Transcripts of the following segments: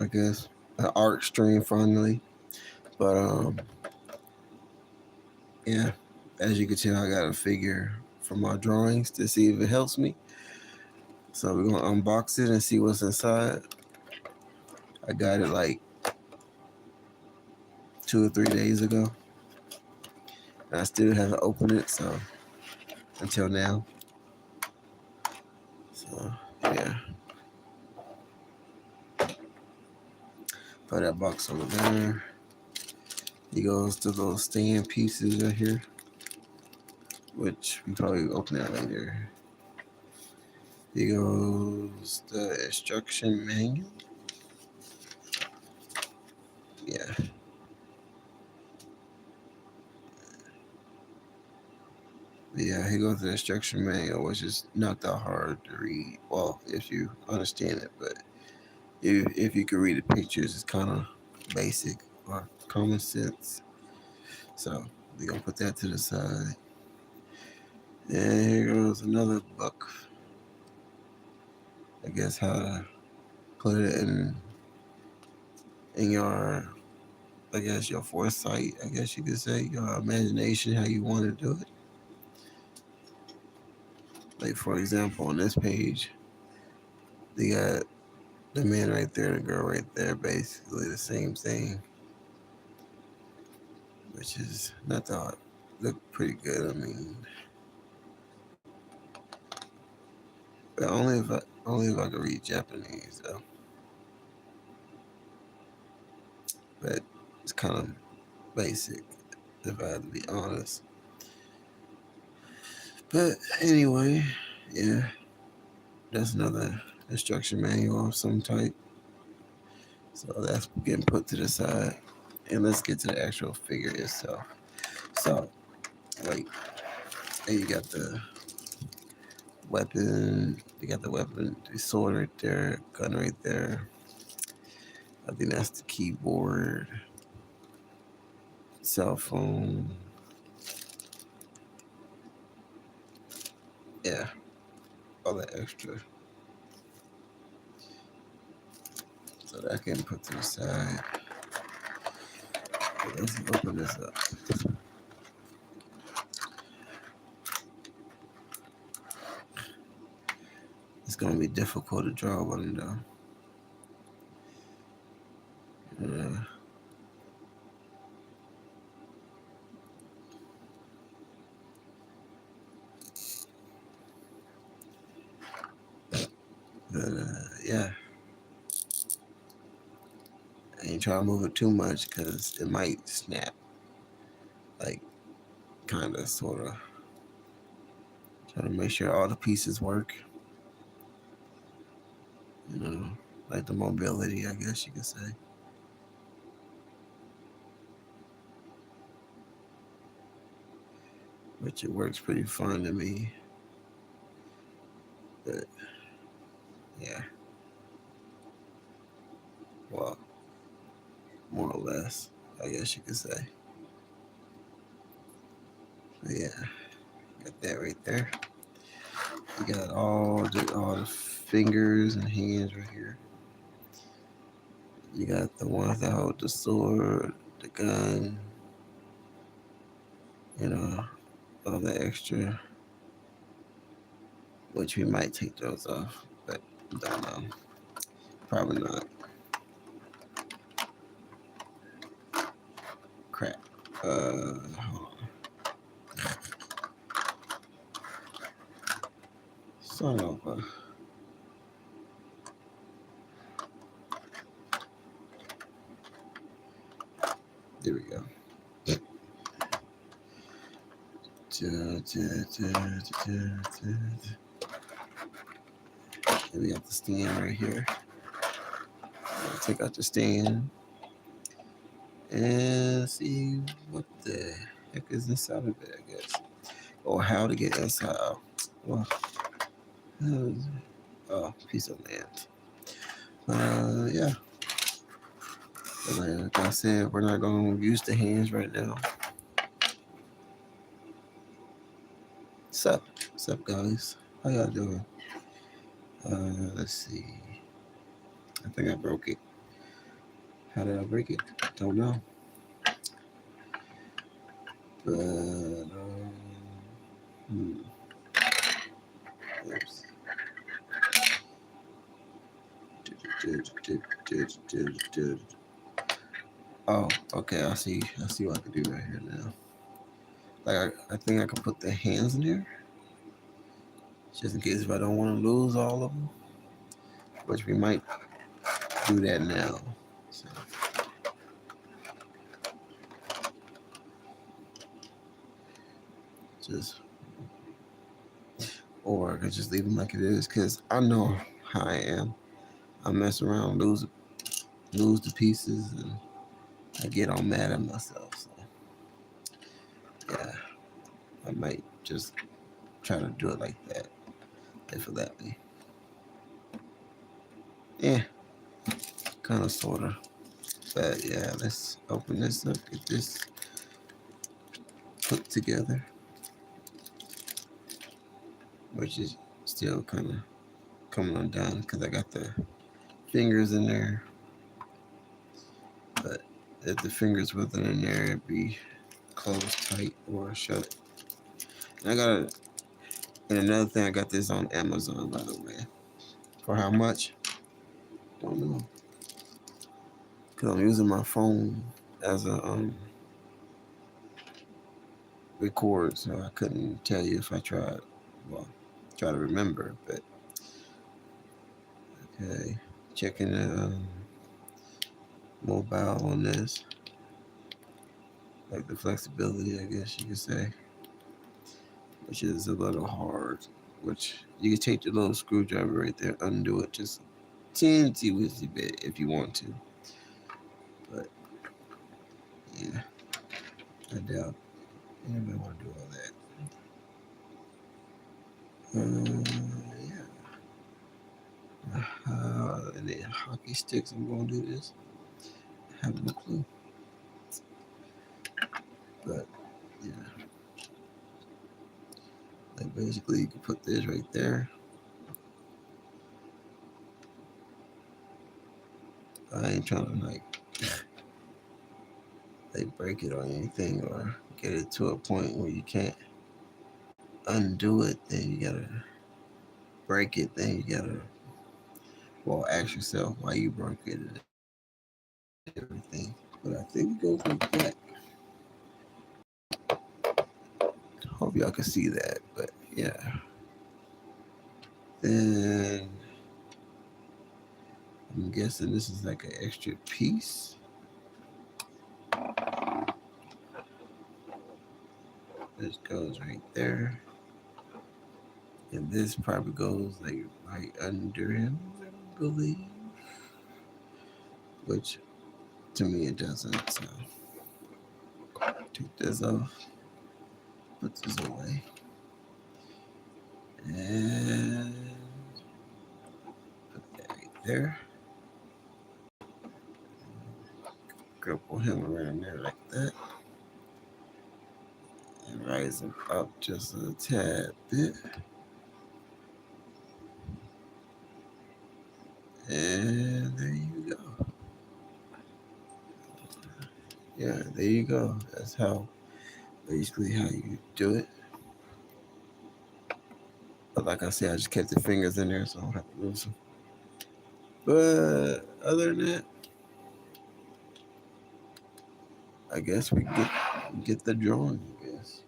I guess, an art stream finally. But yeah, as you can tell, I got a figure for my drawings to see if it helps me. So we're gonna unbox it and see what's inside. I got it like 2 or 3 days ago, and I still haven't opened it. So until now, so yeah, put that box over there. He goes to those stand pieces right here, which we probably open that later. He goes the instruction manual. Yeah. Yeah, he goes to the instruction manual, which is not that hard to read. Well, if you understand it, but if you can read the pictures, it's kind of basic or common sense. So we're gonna put that to the side. And here goes another book. I guess how to put it in your, I guess, your foresight. I guess you could say your imagination, how you want to do it. Like for example, on this page, they got the man right there, the girl right there, basically the same thing, which is not that look pretty good. I mean, but only if I could read Japanese though. But it's kind of basic if I have to be honest. But anyway, yeah, that's another instruction manual of some type. So that's getting put to the side, and let's get to the actual figure itself. So, like, hey, you got the weapon. You got the weapon, the sword right there, gun right there. I think that's the keyboard, cell phone. Yeah, all that extra. So that can put to the side. Okay, let's open this up. It's gonna be difficult to draw one though. Yeah, I ain't trying to move it too much because it might snap. Like, kind of, sort of. Trying to make sure all the pieces work. You know, like the mobility, I guess you could say. Which it works pretty fine to me. But yeah, well, more or less, I guess you could say. But yeah, got that right there. You got all the fingers and hands right here. You got the ones that hold the sword, the gun, you know, all the extra, which we might take those off, but don't know. Probably not. Crap. Hold on. Son of a. There we go. And we got the stand right here. I'll take out the stand and see what the heck is inside of it, I guess. Or how to get inside. Well, piece of land. Yeah. But like I said, we're not going to use the hands right now. What's up, guys? How y'all doing? Let's see. I think I broke it. How did I break it? Don't know. But hmm. Oops. Oh, okay. I see. I see what I can do right here now. Like I think I can put the hands in there, just in case if I don't want to lose all of them, which we might do that now. So, just or I could just leave them like it is, cause I know how I am. I mess around, lose the pieces, and I get all mad at myself. So yeah, I might just try to do it like that if it let me. Yeah, kind of, sorta. But yeah, let's open this up, get this put together, which is still kind of coming undone because I got the fingers in there. But if the fingers wasn't in there, it'd be closed tight or shut. And and another thing, I got this on Amazon, by the way. For how much? Don't know. Because I'm using my phone as a record, so I couldn't tell you if I tried. Well, try to remember, but okay. Checking the mobile on this, like the flexibility, I guess you could say, which is a little hard. Which you can take the little screwdriver right there, undo it just teensy weensy bit if you want to, but yeah, I doubt anybody want to do all that. Yeah. And then hockey sticks. I'm gonna do this. I have no clue, but yeah. Like basically, you can put this right there. I ain't trying to like break it or anything or get it to a point where you can't undo it. Then you gotta break it. Then you gotta ask yourself why you broke it and everything. But I think it goes like that. Hope y'all can see that. But yeah. Then I'm guessing this is like an extra piece. This goes right there. And this probably goes like right under him, I believe. Which to me it doesn't. So take this off. Put this away. And put that right there. Couple him around there like that. And rise him up just a tad bit. And there you go. Yeah, there you go. That's basically how you do it. But like I said, I just kept the fingers in there so I don't have to lose them. But other than that, I guess we get the drawing, I guess.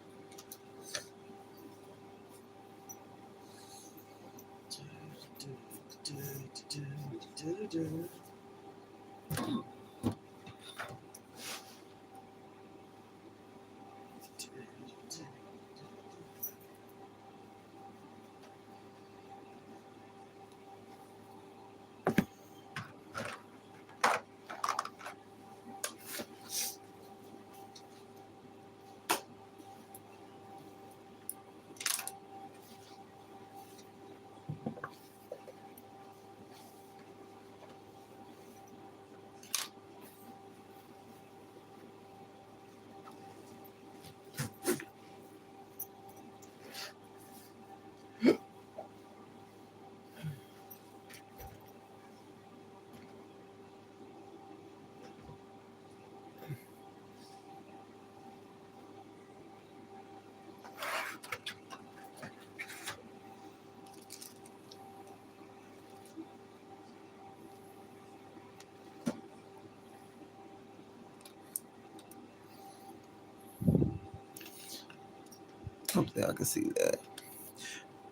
Okay, I can see that.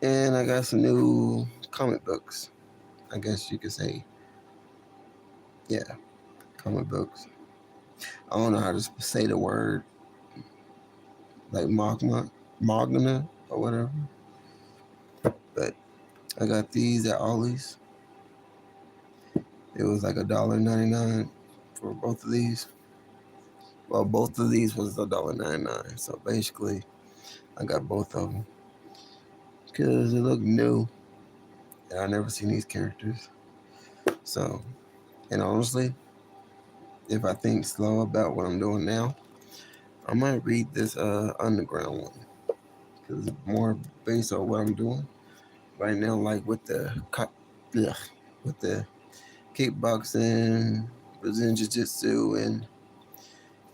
And I got some new comic books. I guess you could say, yeah, comic books. I don't know how to say the word, like magna or whatever. But I got these at Ollie's. It was like $1.99 for both of these. Well, both of these was $1.99. So basically, I got both of them because it looked new, and I never seen these characters. So, and honestly, if I think slow about what I'm doing now, I might read this underground one because it's more based on what I'm doing right now, like with with the kickboxing, Brazilian Jiu-Jitsu, and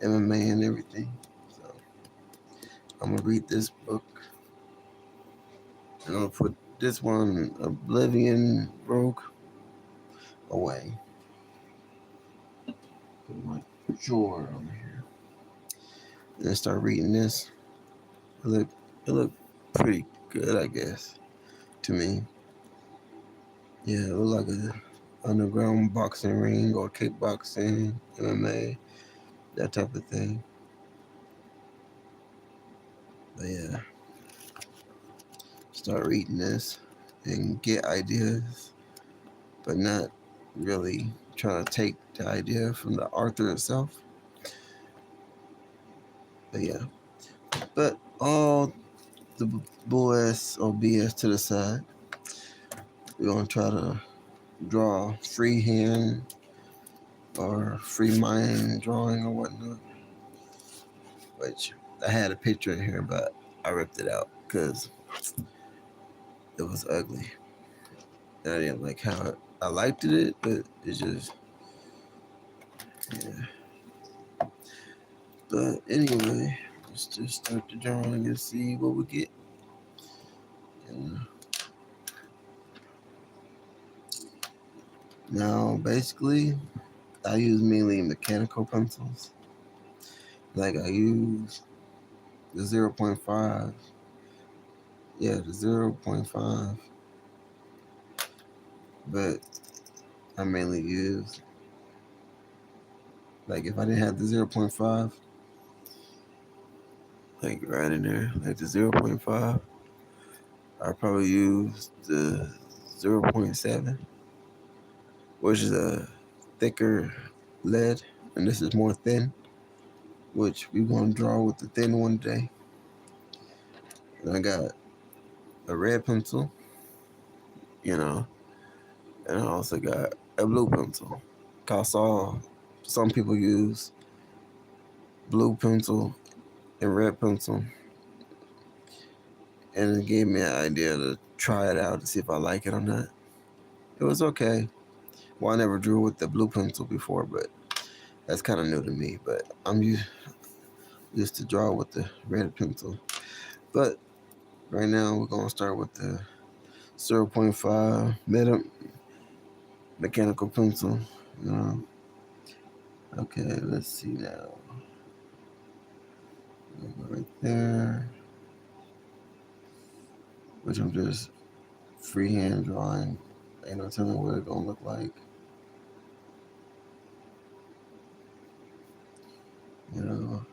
MMA and everything. So I'm gonna read this book, and I'm gonna put this one, Oblivion Rogue, away. Put my drawer over here, and then start reading this. It look pretty good, I guess, to me. Yeah, it looked like a underground boxing ring or kickboxing, MMA, that type of thing. But yeah, start reading this and get ideas, but not really trying to take the idea from the author itself. But yeah, but all the boys or BS to the side, we're gonna try to draw freehand or free mind drawing or whatnot. Which I had a picture in here, but I ripped it out because it was ugly. And I didn't like how I liked it, but it just, yeah. But anyway, let's just start the drawing and see what we get. And now, basically, I use mainly mechanical pencils. Like I use the zero point 0.5. Yeah, the zero point 0.5. But I mainly use, like if I didn't have the zero point 0.5, like right in there, like the zero point 0.5, I probably use the zero point 0.7, which is a thicker lead, and this is more thin, which we're gonna draw with the thin one today. And I got a red pencil, you know, and I also got a blue pencil. Cause I saw some people use blue pencil and red pencil, and it gave me an idea to try it out to see if I like it or not. It was okay. Well, I never drew with the blue pencil before, but that's kind of new to me. But I'm used to draw with the red pencil. But right now we're gonna start with the zero point 0.5 mechanical pencil. You know. Okay, let's see now. Right there, which I'm just freehand drawing. Ain't no telling what it's gonna look like. You know.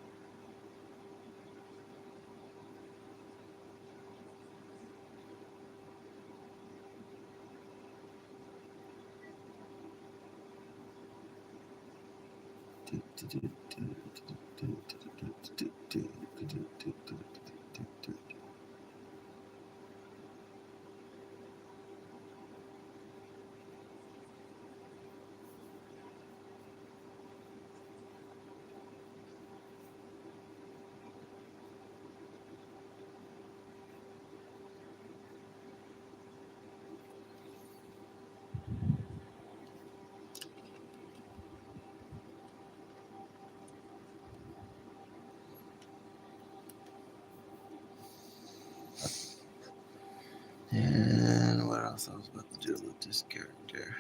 And what else I was about to do with this character?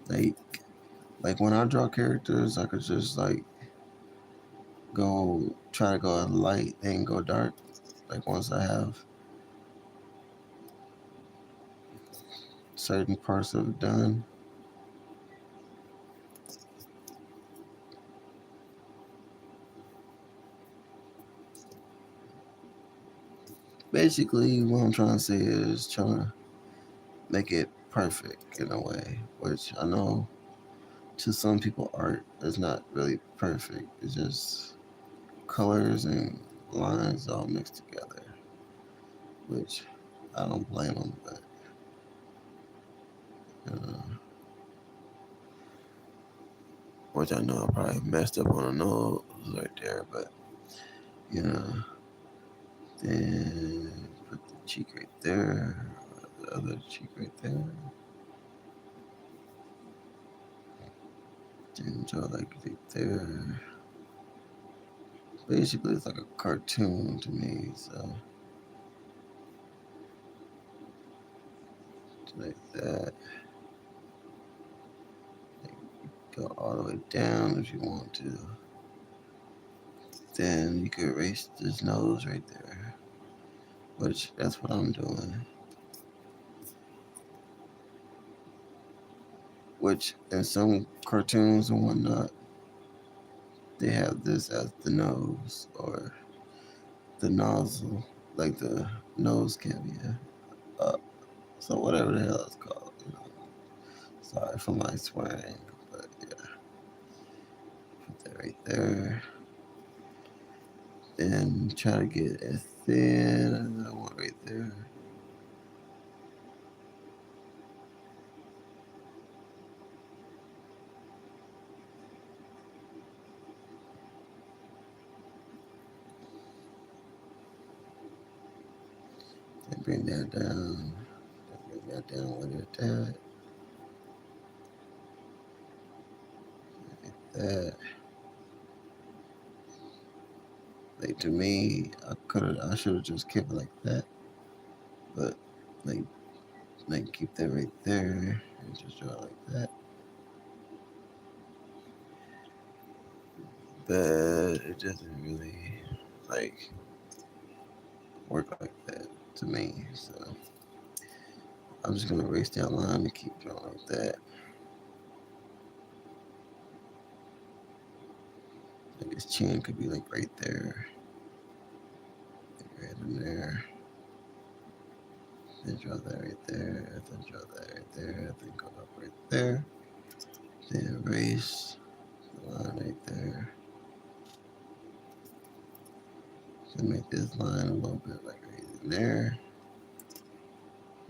Like, like when I draw characters, I could just like try to go light and go dark. Like once I have certain parts of it done. Basically, what I'm trying to say is trying to make it perfect in a way, which I know to some people art is not really perfect. It's just colors and lines all mixed together, which I don't blame them, but uh, which I know I probably messed up on the nose right there, but you know, then put the cheek right there, the other cheek right there, then draw like right there. Basically, it's like a cartoon to me, so like that. Like, go all the way down if you want to. Then you can erase this nose right there, which that's what I'm doing. Which in some cartoons and whatnot, they have this as the nose or the nozzle, like the nose cavity up. So whatever the hell it's called, you know. Sorry for my swearing, but yeah, put that right there. Then try to get as thin as I want right there. Then bring that down. Bring that down with it. That. Like to me, I should have just kept it like that. But like keep that right there and just draw it like that. But it doesn't really like work like that to me. So I'm just gonna erase that line and keep drawing like that. Like his chin could be like right there. Like right in there. Then draw that right there. Then draw that right there. Then go up right there. Then erase the line right there. So make this line a little bit like right in there.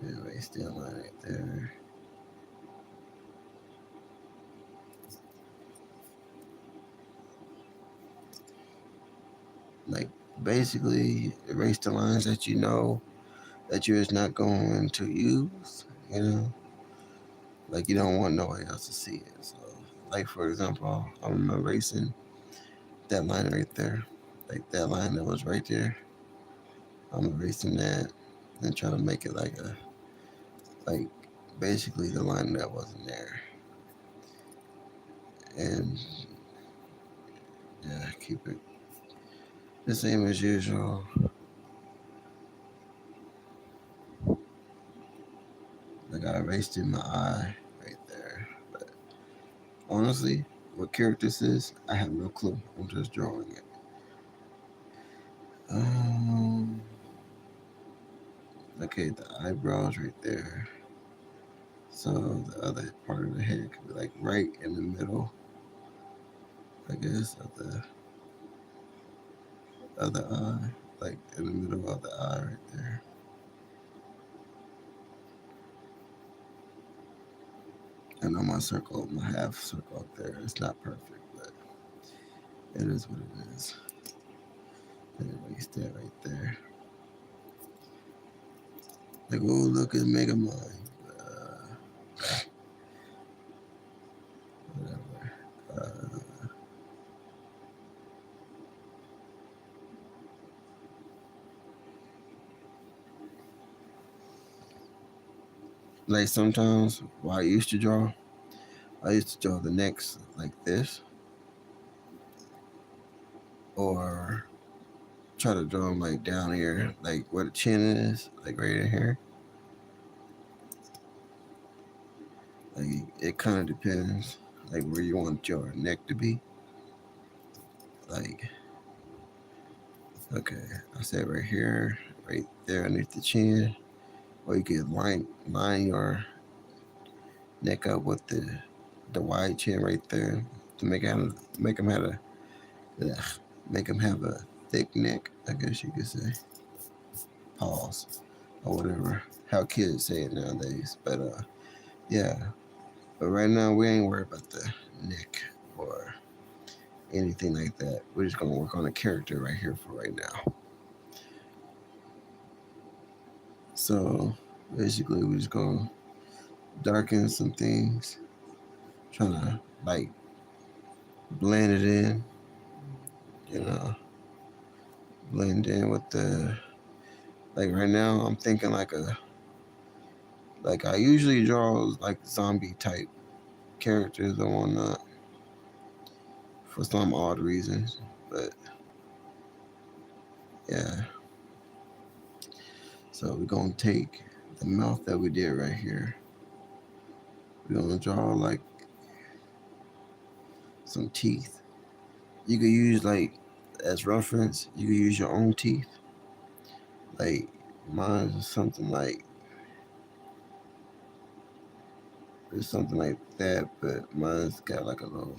Then erase that line right there. Like basically erase the lines that you know that you're just not going to use, you know? Like you don't want nobody else to see it. So like for example, I'm erasing that line right there. Like that line that was right there. I'm erasing that and trying to make it like basically the line that wasn't there. And yeah, keep it the same as usual. Like I erased in my eye right there. But honestly, what character this is, I have no clue. I'm just drawing it. Um, okay, the eyebrows right there. So the other part of the head could be like right in the middle, I guess, of the other eye, like in the middle of the eye right there. And on my circle, my half circle up there, it's not perfect, but it is what it is. And erase that right there. Like, oh, look at Mega Mind. Whatever. Like sometimes, while I used to draw the necks like this, or try to draw them like down here, like where the chin is, like right in here. Like it kind of depends, like where you want your neck to be. Like, okay, I said right here, right there underneath the chin, or you could line your neck up with the wide chin right there to make them have a ugh, make them have a thick neck. I guess you could say. Pause or whatever. How kids say it nowadays, but yeah. But right now we ain't worried about the neck or anything like that. We're just gonna work on the character right here for right now. So basically, we're just gonna darken some things, trying to like blend it in, you know, blend in with the like right now. I'm thinking like I usually draw like zombie type characters or whatnot for some odd reasons, but yeah. So we're gonna take the mouth that we did right here. We're gonna draw like some teeth. You could use like as reference. You could use your own teeth. Like mine is something like it's something like that, but mine's got like a little.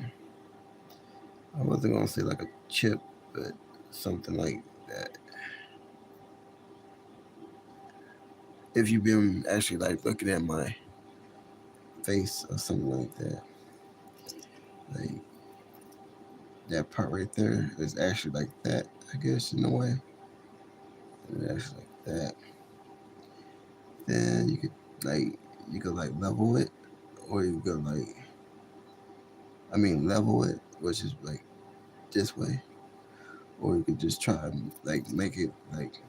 I wasn't gonna say like a chip, but something like that. If you've been actually like looking at my face or something like that, like that part right there is actually like that. I guess in a way, it's actually like that. Then you could like level it, or you could like level it, which is like this way, or you could just try and like make it like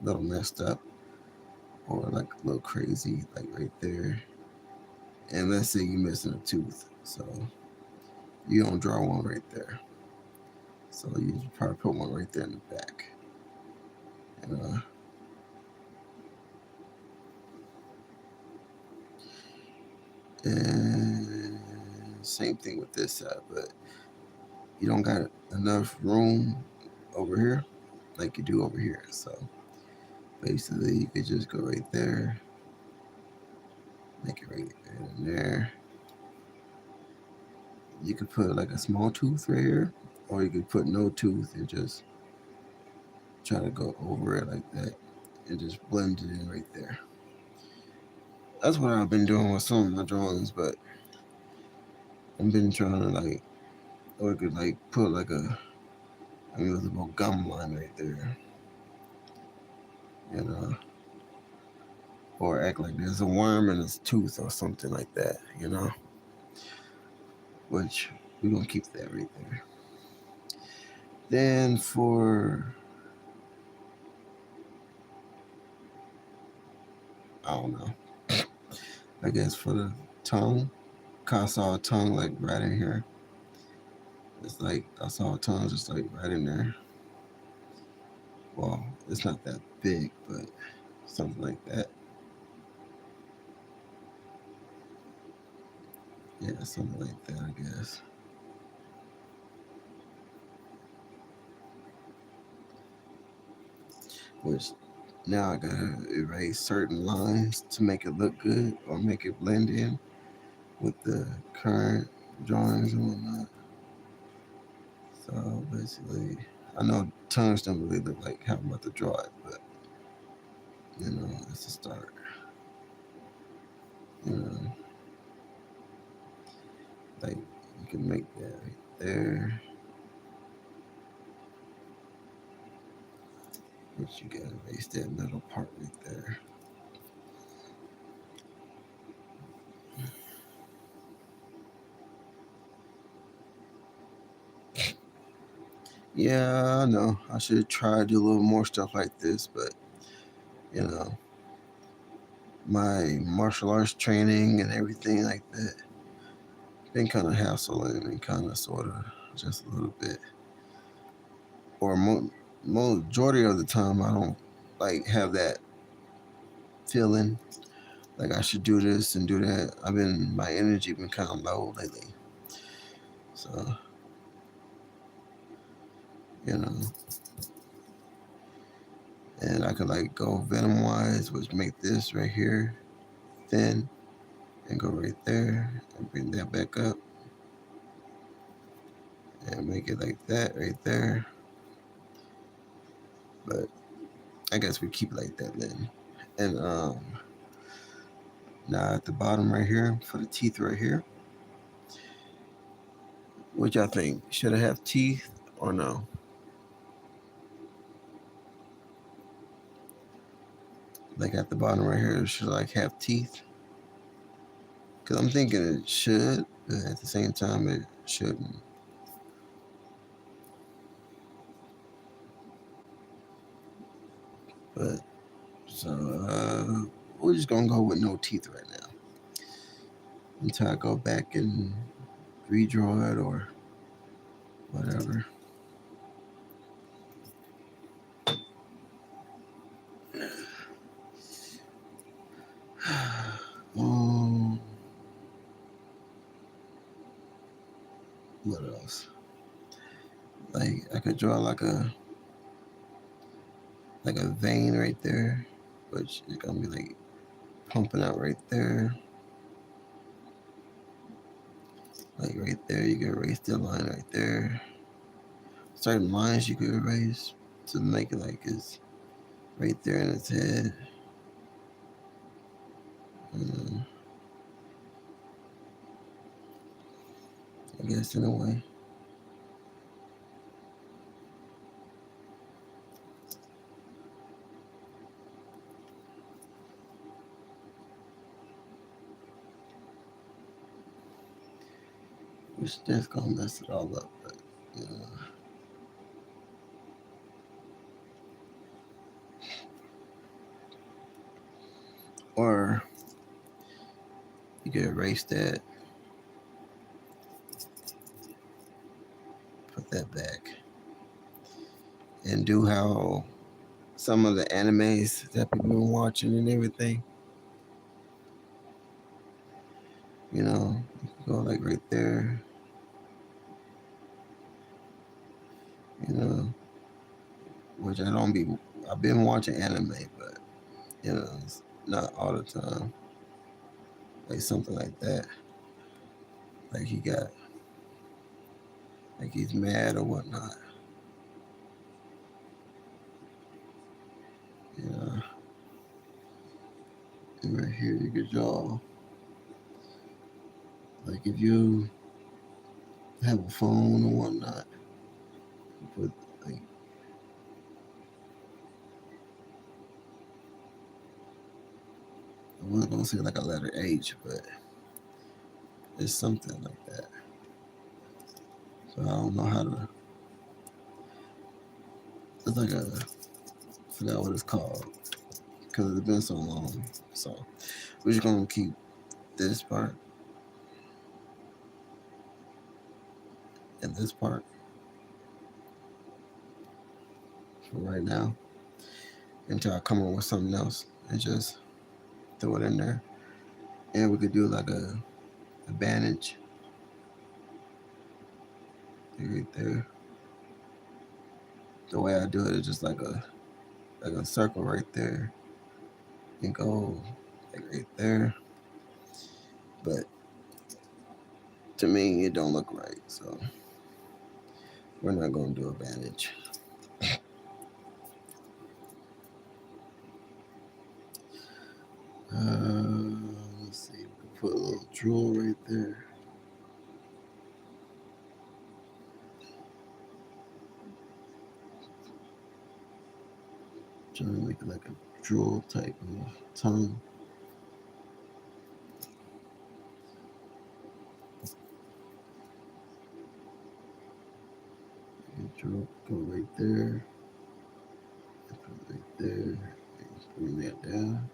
a little messed up or like a little crazy, like right there. And let's say you're missing a tooth, so you don't draw one right there. So you probably put one right there in the back. And and same thing with this side, but you don't got enough room over here like you do over here. So basically, you could just go right there, make it right there. You could put like a small tooth right here, or you could put no tooth and just try to go over it like that and just blend it in right there. That's what I've been doing with some of my drawings, but I've been trying to like, or I could like put like a invisible gum line right there, you know, or act like there's a worm in his tooth or something like that, you know, which we're gonna keep that right there. Then I don't know, I guess for the tongue, cause I saw a tongue like right in here. It's like I saw a tongue just like right in there. Well, it's not that big, but something like that. Yeah, something like that, I guess. Which now I gotta erase certain lines to make it look good or make it blend in with the current drawings and whatnot. So basically, I know tongues don't really look like how I'm about to draw it, but you know, it's a start. You know, like you can make that right there. But you gotta erase that middle part right there. Yeah, I know. I should try to do a little more stuff like this, but you know, my martial arts training and everything like that been kind of hassling and kind of sort of just a little bit. or majority of the time, I don't like have that feeling like I should do this and do that. My energy been kind of low lately, so you know, and I could like go Venom wise, which make this right here thin, and go right there and bring that back up and make it like that right there. But I guess we keep it like that then. And now at the bottom right here for the teeth right here, which I think should I have teeth or no? Like at the bottom right here, should I like have teeth? Because I'm thinking it should, but at the same time it shouldn't. But so we're just gonna go with no teeth right now until I go back and redraw it or whatever. um, what else? Like I could draw like a vein right there, which is gonna be like pumping out right there. Like right there, you can erase the line right there. Certain lines you could erase to make it like it's right there in its head. Um, I guess in a way. Which that's gonna mess it all up, but you know. Or you could erase that, put that back, and do how some of the animes that people been watching and everything. You know, you can go like right there. You know, which I don't be. I've been watching anime, but you know, it's not all the time. Like something like that. Like he got, like he's mad or whatnot. Yeah. And right here you could draw. Like if you have a phone or whatnot, you put like I wasn't gonna say like a letter H, but it's something like that. So I don't know how to. It's like a. I forgot what it's called because it's been so long. So we're just gonna keep this part and this part for right now until I come up with something else and just throw it in there. And we could do like a bandage right there. The way I do it is just like a circle right there and go like right there. But to me, it don't look right, so we're not gonna do a bandage. Let's see. We can put a little drool right there. Trying to make it like a drool type of tongue. And drool go right there. And put it right there. And bring that down.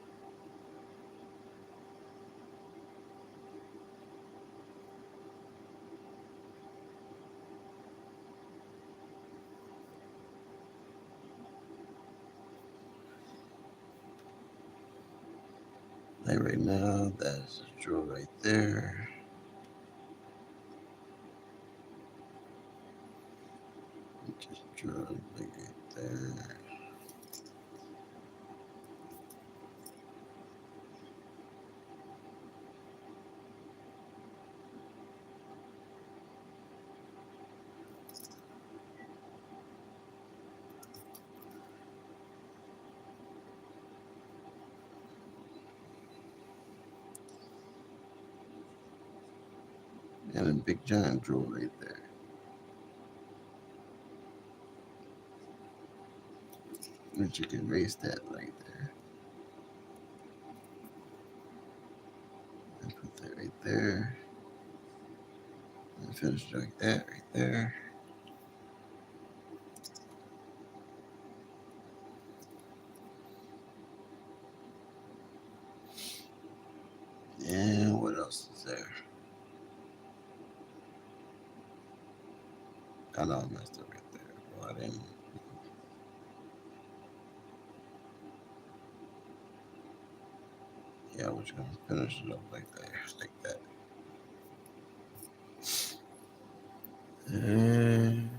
Like right now, that's a draw right there. Just draw like right there. And a big giant draw right there. But you can erase that right there. And put that right there. And finish it like that right there. And what else is there? I know I messed up right there. Well, I didn't. Yeah, we're just gonna finish it up like that, like that. And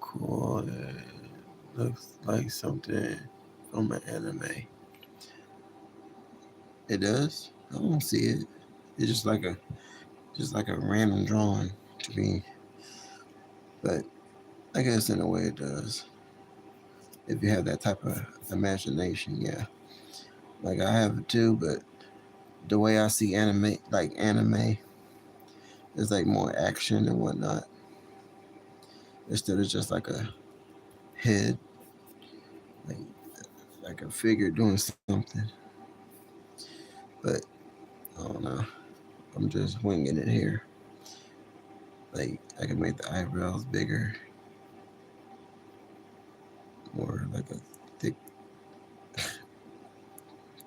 cool. It looks like something from an anime. It does. I don't see it. It's just like a random drawing to me. But I guess in a way it does. If you have that type of imagination, yeah. Like I have it too, but the way I see anime is like more action and whatnot. Instead of just like a head, like like a figure doing something. But I don't know. I'm just winging it here. Like I can make the eyebrows bigger, or like a thick,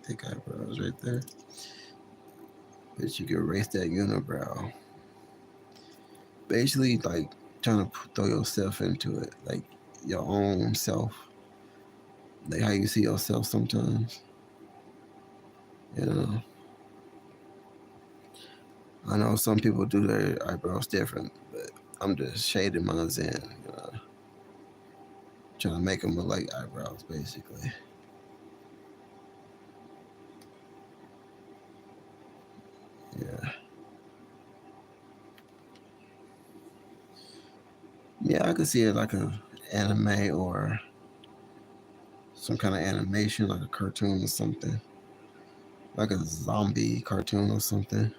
thick eyebrows right there. But you can erase that unibrow. Basically, like trying to throw yourself into it, like your own self, like how you see yourself sometimes. You know, I know some people do their eyebrows different, but I'm just shading mine in. You know, trying to make them look like eyebrows, basically. Yeah, yeah, I could see it like a anime or some kind of animation, like a cartoon or something, like a zombie cartoon or something.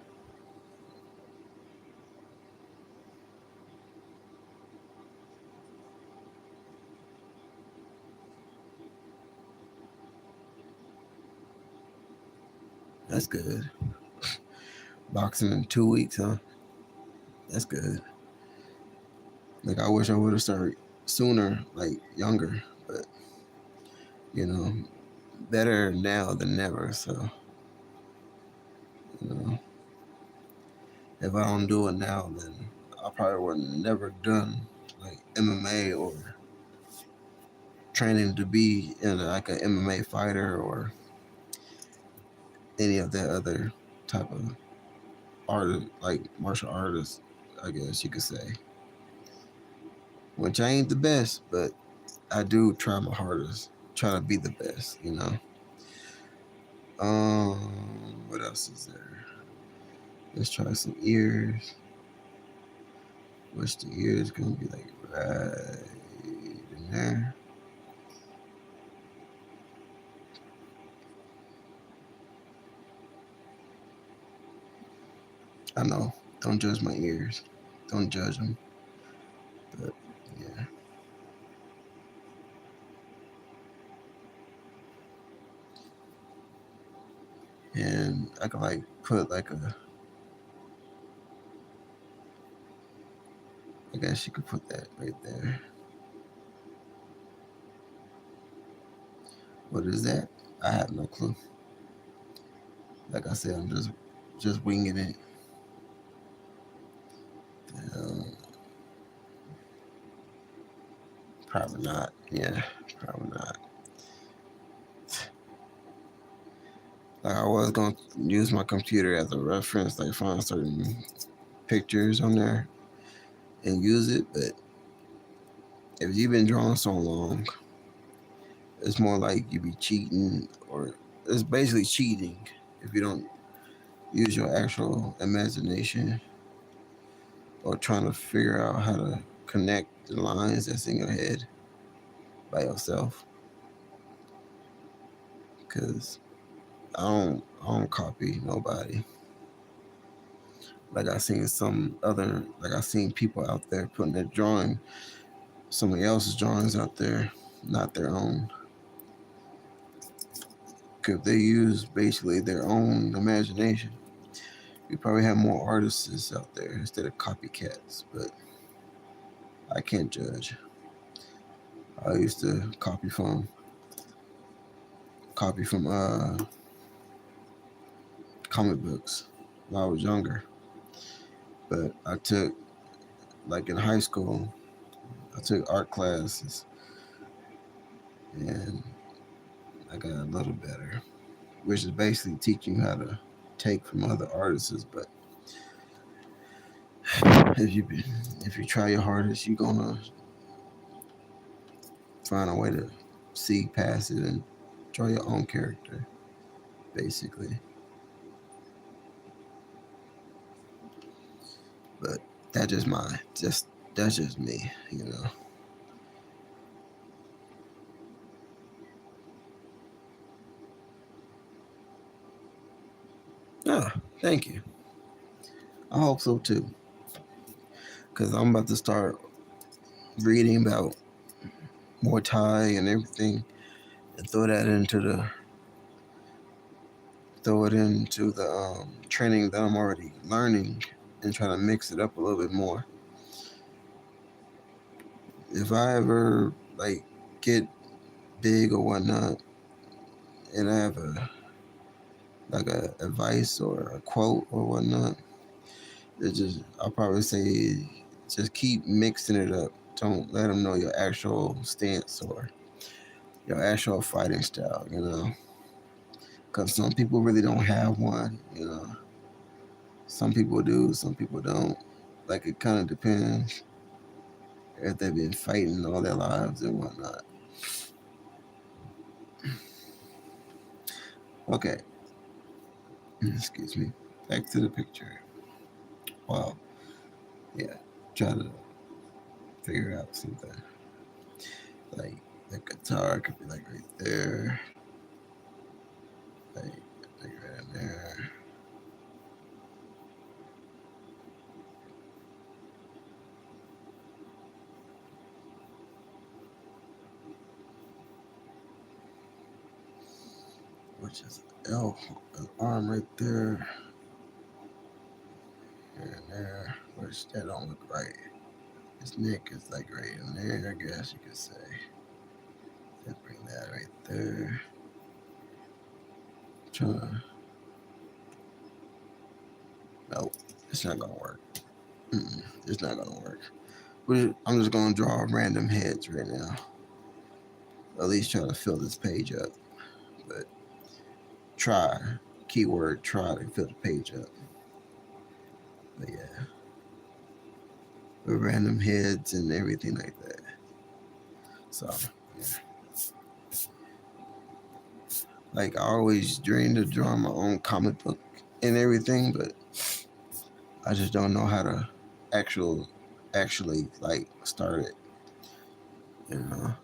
That's good. Boxing in 2 weeks, huh? That's good. Like I wish I would have started sooner, like younger, but you know, better now than never. So you know, if I don't do it now, then I probably would have never done like MMA or training to be in like an MMA fighter or any of that other type of art, like martial artist, I guess you could say. Which I ain't the best, but I do try my hardest, try to be the best. You know. What else is there? Let's try some ears. Which the ears gonna be like right in there. I know. Don't judge my ears. Don't judge them. But yeah. And I could like put like a. I guess you could put that right there. What is that? I have no clue. Like I said, I'm just winging it. Um, Probably not. Yeah, probably not. Like I was gonna use my computer as a reference, like find certain pictures on there and use it, but if you've been drawing so long, it's more like you be cheating, or it's basically cheating if you don't use your actual imagination or trying to figure out how to connect the lines that's in your head by yourself. Because I don't copy nobody. Like I seen people out there putting their drawing, somebody else's drawings out there, not their own. Because they use basically their own imagination. You probably have more artists out there instead of copycats, but I can't judge. I used to copy from comic books when I was younger. But I took, like in high school, I took art classes and I got a little better, which is basically teaching you how to take from other artists. But if you if you try your hardest, you're gonna find a way to see past it and draw your own character, basically. But that's just me. Ah, thank you. I hope so too, because I'm about to start reading about Muay Thai and everything, and throw it into the training that I'm already learning, and try to mix it up a little bit more. If I ever like get big or whatnot, and I have a advice or a quote or whatnot, I'll probably say just keep mixing it up. Don't let them know your actual stance or your actual fighting style. Because some people really don't have one. Some people do, some people don't. Like it kind of depends if they've been fighting all their lives and whatnot. Okay, excuse me. Back to the picture. Wow. Yeah. Try to figure out something. Like the guitar could be like right there. Like right in there. Which is an arm right there. Here and there. Which that don't look right. His neck is like right in there, I guess you could say. Let's bring that right there. Trying to, nope, it's not gonna work. It's not gonna work. I'm just gonna draw random heads right now. At least try to fill this page up. But try, keyword try to fill the page up. But yeah, with random heads and everything like that. So yeah. Like I always dreamed of drawing my own comic book and everything, but I just don't know how to actually like start it. You know,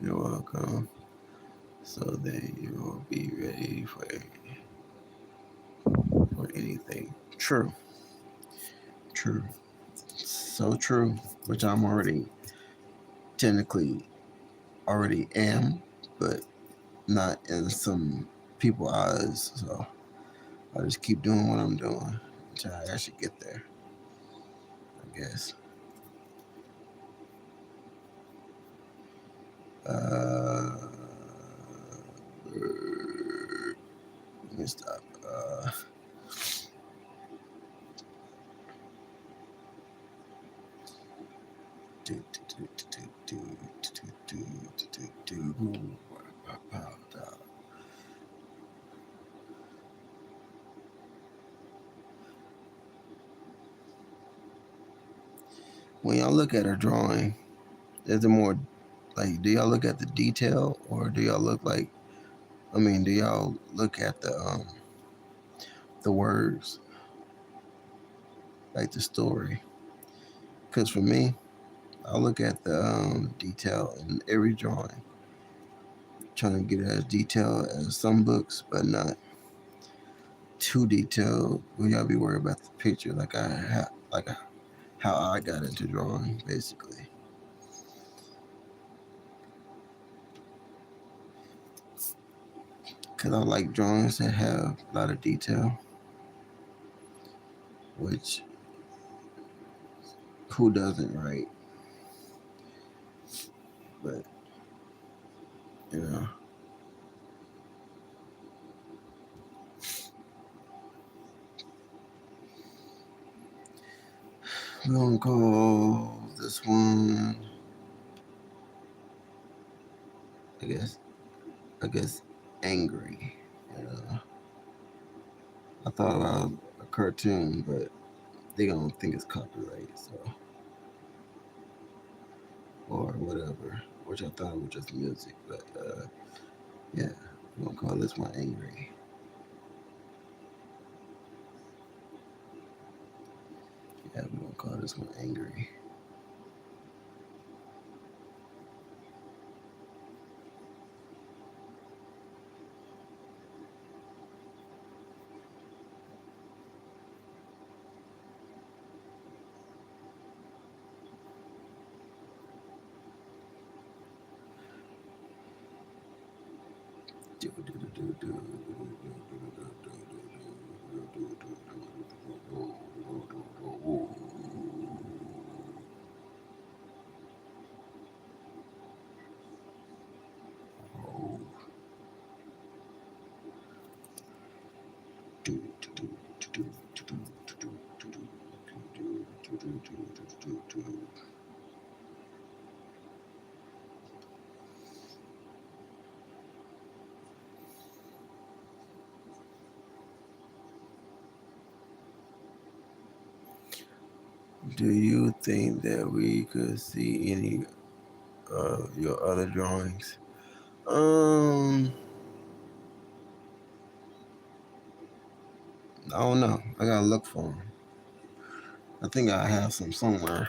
you're welcome. So then you will be ready for anything. True, true, so true. Which I'm already technically already am, but not in some people eyes. So I just keep doing what I'm doing until I actually get there. I guess. Uh, Let me stop. When y'all look at a drawing, is it more like, do y'all look at the detail, or do y'all look like, I mean, do y'all look at the words, like the story? Because for me, I look at the detail in every drawing, trying to get it as detailed as some books, but not too detailed. We gotta be worried about the picture, like how I got into drawing, basically. Because I like drawings that have a lot of detail, which who doesn't, right? But you know, we're gonna call this one, I guess, I guess, angry. You know, I thought about a cartoon, but they don't think it's copyright, so or whatever. Which I thought was just music, but yeah, we're gonna call this one angry. Yeah, we're gonna call this one angry. Do you think that we could see any of your other drawings? Um, I don't know. I gotta look for them. I think I have some somewhere.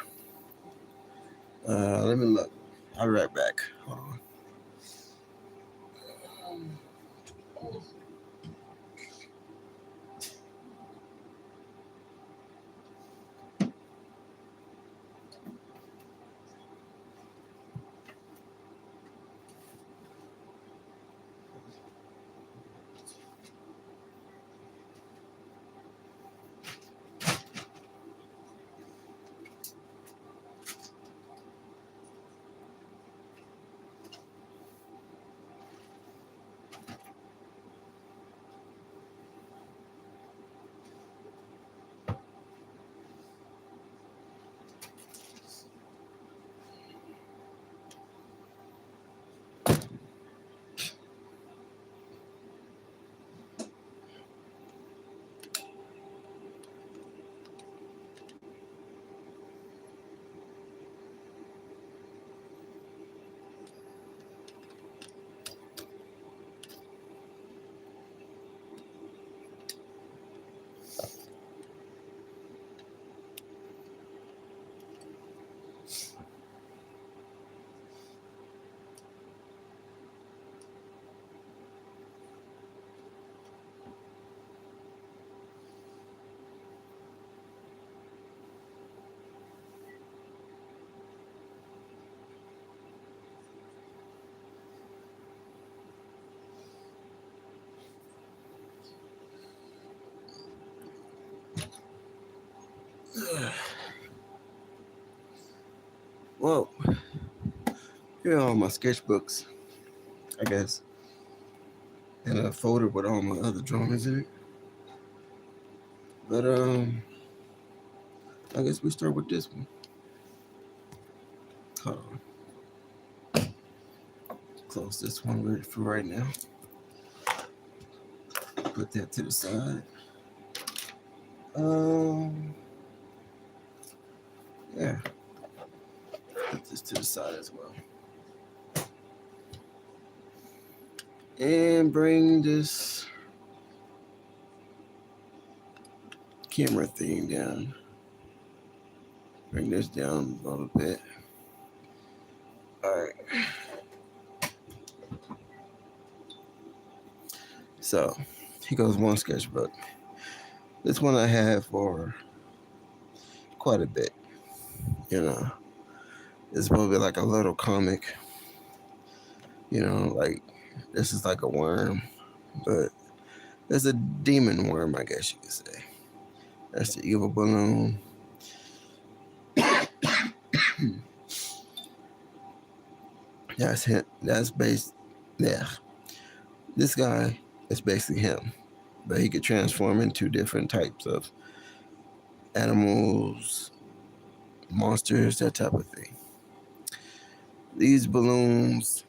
Let me look. I'll be right back. Hold on. Well, here are all my sketchbooks, I guess, in a folder with all my other drawings in it. But I guess we start with this one. Hold on. Close this one for right now. Put that to the side. Yeah. Put this to the side as well. And bring this camera thing down. Bring this down a little bit. Alright. So, here goes one sketchbook. This one I have for quite a bit. You know, it's supposed to be like a little comic. You know, like this is like a worm, but it's a demon worm, I guess you could say. That's the evil balloon. That's him. That's based. Yeah, this guy is basically him, but he could transform into different types of animals, monsters, that type of thing. These balloons,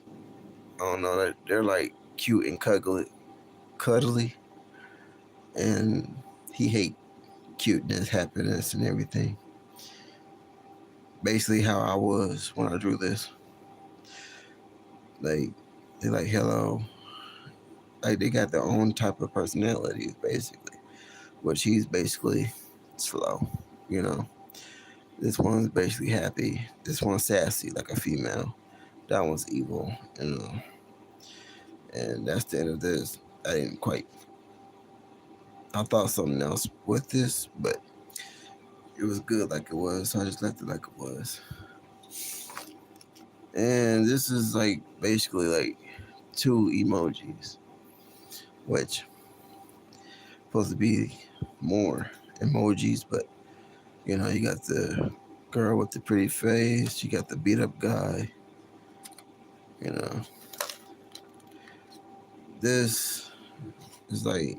I don't know, they're like cute and cuddly, and he hate cuteness, happiness, and everything. Basically, how I was when I drew this. Like they're like hello, like they got their own type of personalities, basically. Which he's basically slow, you know. This one's basically happy. This one's sassy, like a female. That one's evil, you know. And that's the end of this. I didn't quite. I thought something else with this, but it was good like it was, so I just left it like it was. And this is like basically like 2 emojis, which supposed to be more emojis, but you know, you got the girl with the pretty face, you got the beat up guy, you know. This is like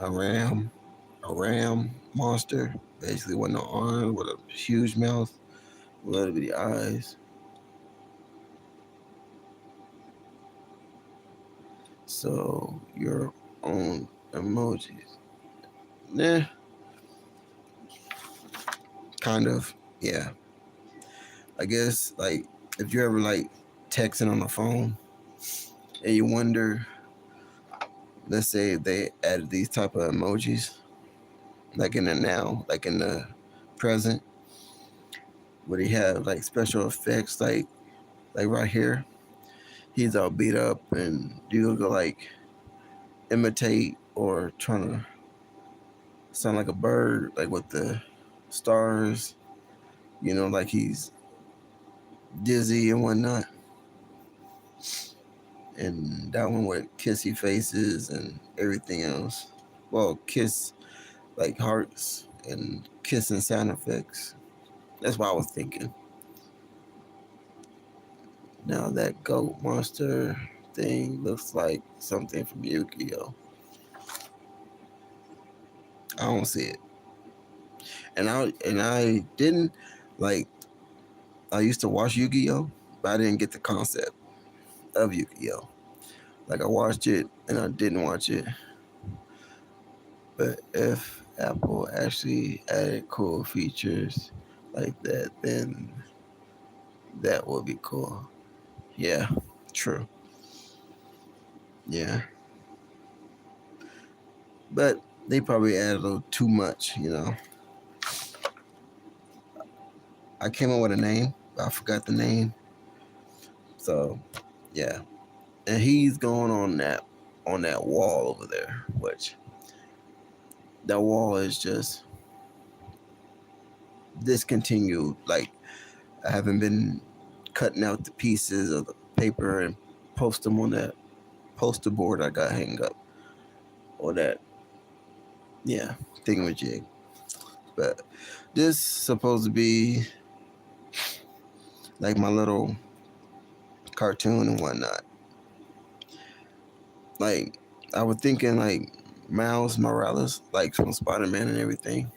a ram monster, basically with no arms, with a huge mouth, little bitty eyes. So your own emojis. Nah, kind of. Yeah. I guess like if you're ever like texting on the phone and you wonder, let's say they added these type of emojis, like in the now, like in the present, where they have like special effects, like right here, he's all beat up and you go like imitate or trying to sound like a bird, like with the stars, you know, like he's dizzy and whatnot. And that one with kissy faces and everything else. Well, kiss like hearts and kissing sound effects. That's what I was thinking. Now that goat monster thing looks like something from Yu-Gi-Oh! I don't see it. And I didn't like I used to watch Yu-Gi-Oh! But I didn't get the concept of Yu-Gi-Oh! Like I watched it and I didn't watch it. But if Apple actually added cool features like that, then that would be cool. Yeah, true. Yeah. But they probably added a little too much, you know. I came up with a name, but I forgot the name. So yeah. And he's going on that wall over there, which that wall is just discontinued. Like I haven't been cutting out the pieces of the paper and post them on that poster board I got hanging up, or that, yeah, thingamajig. But this supposed to be like my little cartoon and whatnot. Like I was thinking like Miles Morales, like from Spider Man and everything.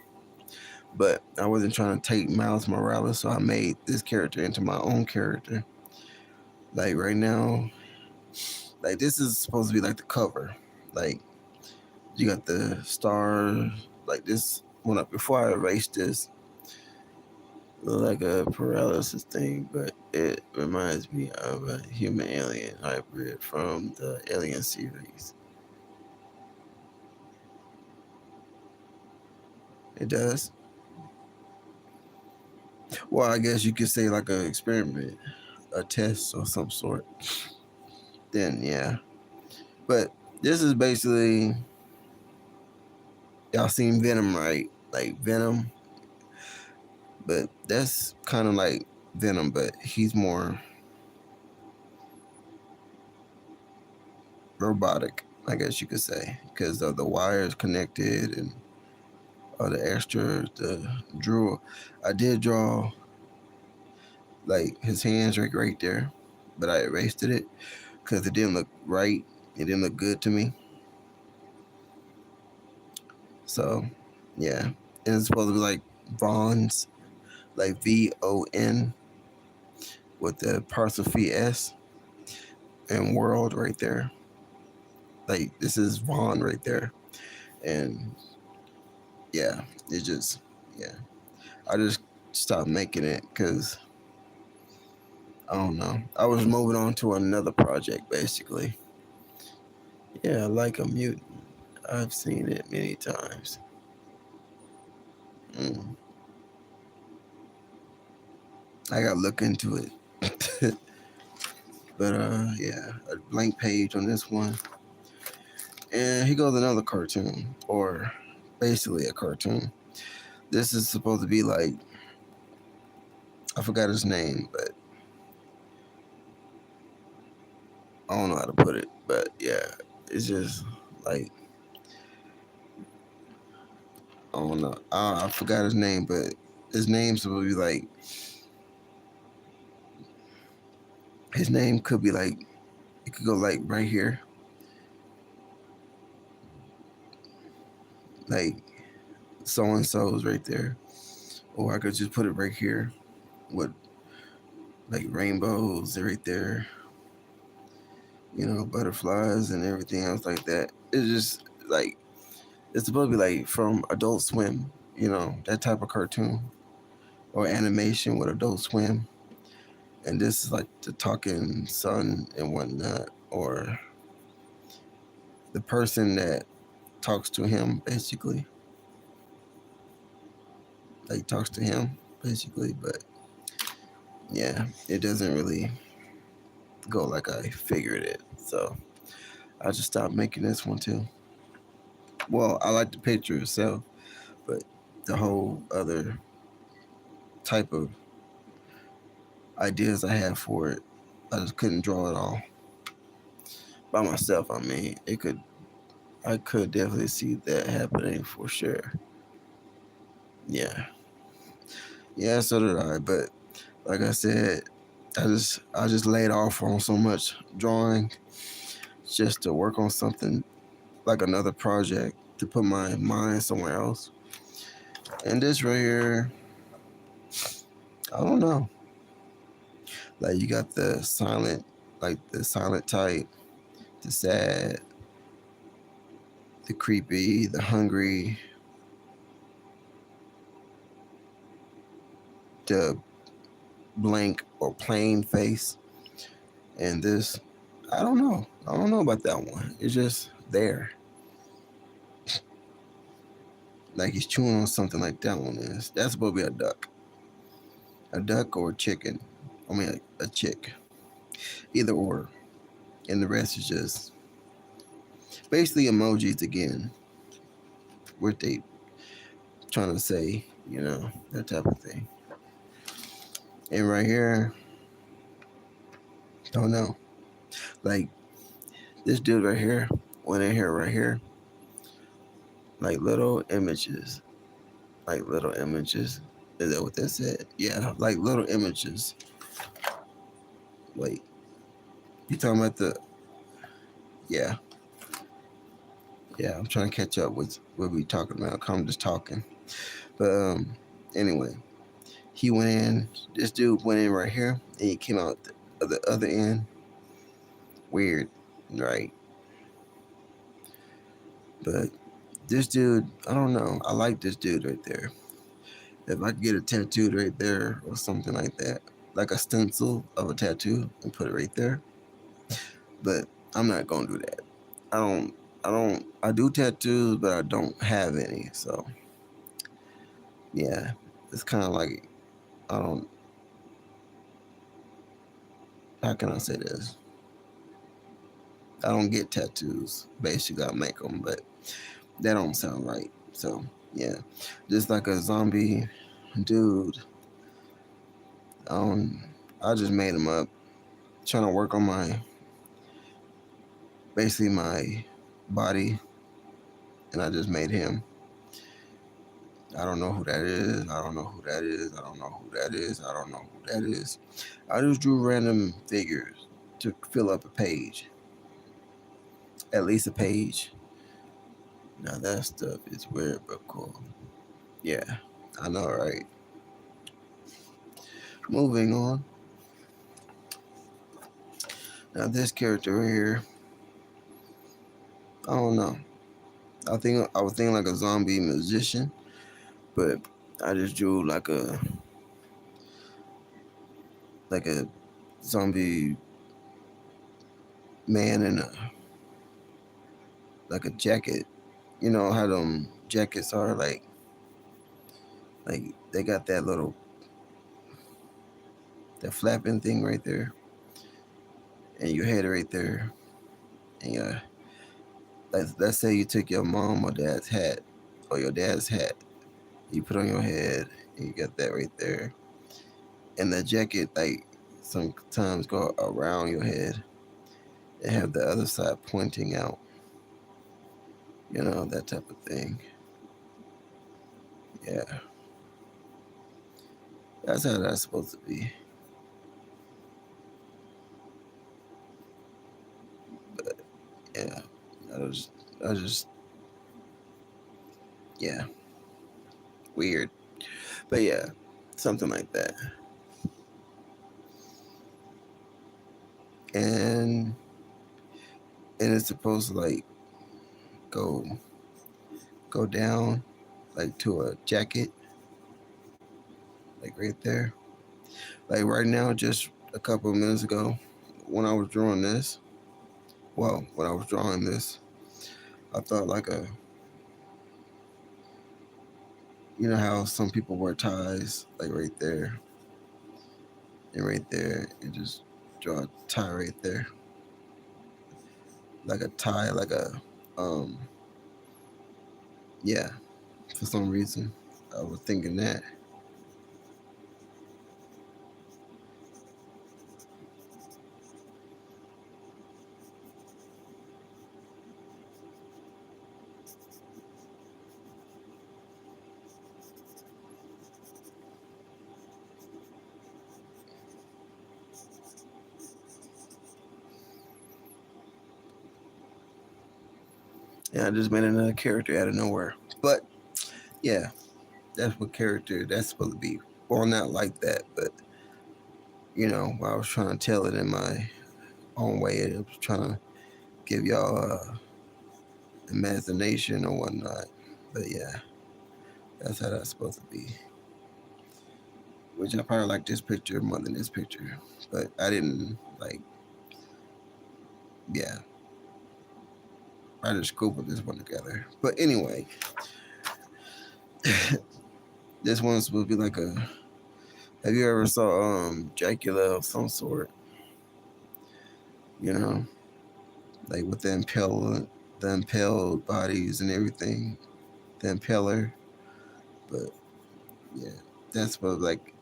But I wasn't trying to take Miles Morales, so I made this character into my own character. Like right now, like this is supposed to be like the cover. Like you got the star, like this one up before I erased this. Look like a paralysis thing, but it reminds me of a human alien hybrid from the Alien series. It does. Well, I guess you could say like an experiment, a test or some sort. Then yeah. But this is basically y'all seen Venom, right? Like Venom, but that's kind of like Venom, but he's more robotic, I guess you could say, because of the wires connected and all the extra, the drew. I did draw like his hands right there, but I erased it because it didn't look right. It didn't look good to me. So, yeah, and it's supposed to be like Vaughn's, like VON with the apostrophe S and world right there. Like this is Vaughn right there, and yeah, it just yeah. I just stopped making it because I don't know. I was moving on to another project basically. Yeah, like a mutant. I've seen it many times. Mm. I got to look into it. But yeah, a blank page on this one. And here goes another cartoon, or basically a cartoon. This is supposed to be like, I forgot his name, but I don't know how to put it. But yeah, it's just like, I don't know. I forgot his name, but his name's supposed to be like, his name could be like, it could go like right here. Like, so and so's right there. Or I could just put it right here with like rainbows right there, butterflies and everything else like that. It's just like it's supposed to be like from Adult Swim, that type of cartoon or animation with Adult Swim. And this is like the talking son and whatnot, or the person that talks to him basically, like talks to him basically. But yeah, it doesn't really go like I figured it. So I just stopped making this one too. Well, I like the picture itself, but the whole other type of ideas I had for it, I just couldn't draw it all by myself. I mean, I could definitely see that happening for sure. Yeah, yeah, so did I. But like I said, I just laid off on so much drawing just to work on something like another project to put my mind somewhere else. And this right here, I don't know. Like you got the silent type, the sad, the creepy, the hungry, the blank or plain face. And this, I don't know. I don't know about that one. It's just there. Like he's chewing on something like that one is. That's supposed to be a duck. A duck or a chicken. I mean, a chick. Either or. And the rest is just basically emojis again. What they trying to say, that type of thing. And right here, don't know. Like this dude right here, one in here right here, like little images. Like little images. Is that what that said? Yeah, like little images. Wait, you talking about the? Yeah, Yeah, I'm trying to catch up with what we talking about. I'm just talking. But anyway, he went in. This dude went in right here, and he came out the other end. Weird, right? But this dude, I don't know. I like this dude right there. If I could get a tattoo right there or something like that, like a stencil of a tattoo, and put it right there. But I'm not gonna do that. I don't. I don't. I do tattoos, but I don't have any. So yeah, it's kind of like I don't. How can I say this? I don't get tattoos. Basically, I make them, but that don't sound right. So yeah, just like a zombie dude. Um, I just made him up, trying to work on my basically my body, and I just made him. I don't know who that is. I don't know who that is. I don't know who that is. I don't know who that is. I just drew random figures to fill up a page, at least a page. Now that stuff is weird but cool. Yeah, I know, right? Moving on. Now this character right here, I don't know. I was thinking like a zombie musician, but I just drew like a zombie man in a like a jacket. You know how them jackets are like they got that little that flapping thing right there, and your head right there, and let's say you took your mom or dad's hat or your dad's hat, you put on your head, and you got that right there, and the jacket like sometimes go around your head and have the other side pointing out, that type of thing. Yeah, that's how that's supposed to be. But yeah, I just yeah, weird. But yeah, something like that. And it's supposed to like go go down like to a jacket, like right there. Like right now, just a couple of minutes ago, when I was drawing this, when I was drawing this, I thought like how some people wear ties, like right there and right there, and just draw a tie right there, like a tie, like um, yeah. For some reason, I was thinking that. Yeah, I just made another character out of nowhere. But yeah, that's what character that's supposed to be. Well, not like that, but I was trying to tell it in my own way. I was trying to give y'all imagination or whatnot. But yeah, that's how that's supposed to be. Which I probably like this picture more than this picture. But I didn't like, yeah, I just put this one together. But anyway, this one's supposed to be like a. Have you ever saw Dracula of some sort? You know, like with the impaled bodies and everything, the impaler. But yeah, that's what like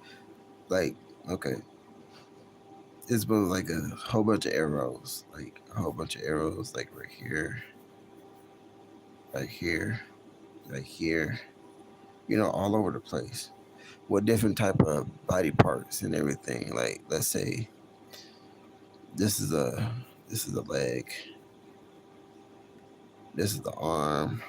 okay, it's both like a whole bunch of arrows, like a whole bunch of arrows, like right here, right here, right here, all over the place with different type of body parts and everything. Like let's say this is a this is a leg, This is the arm.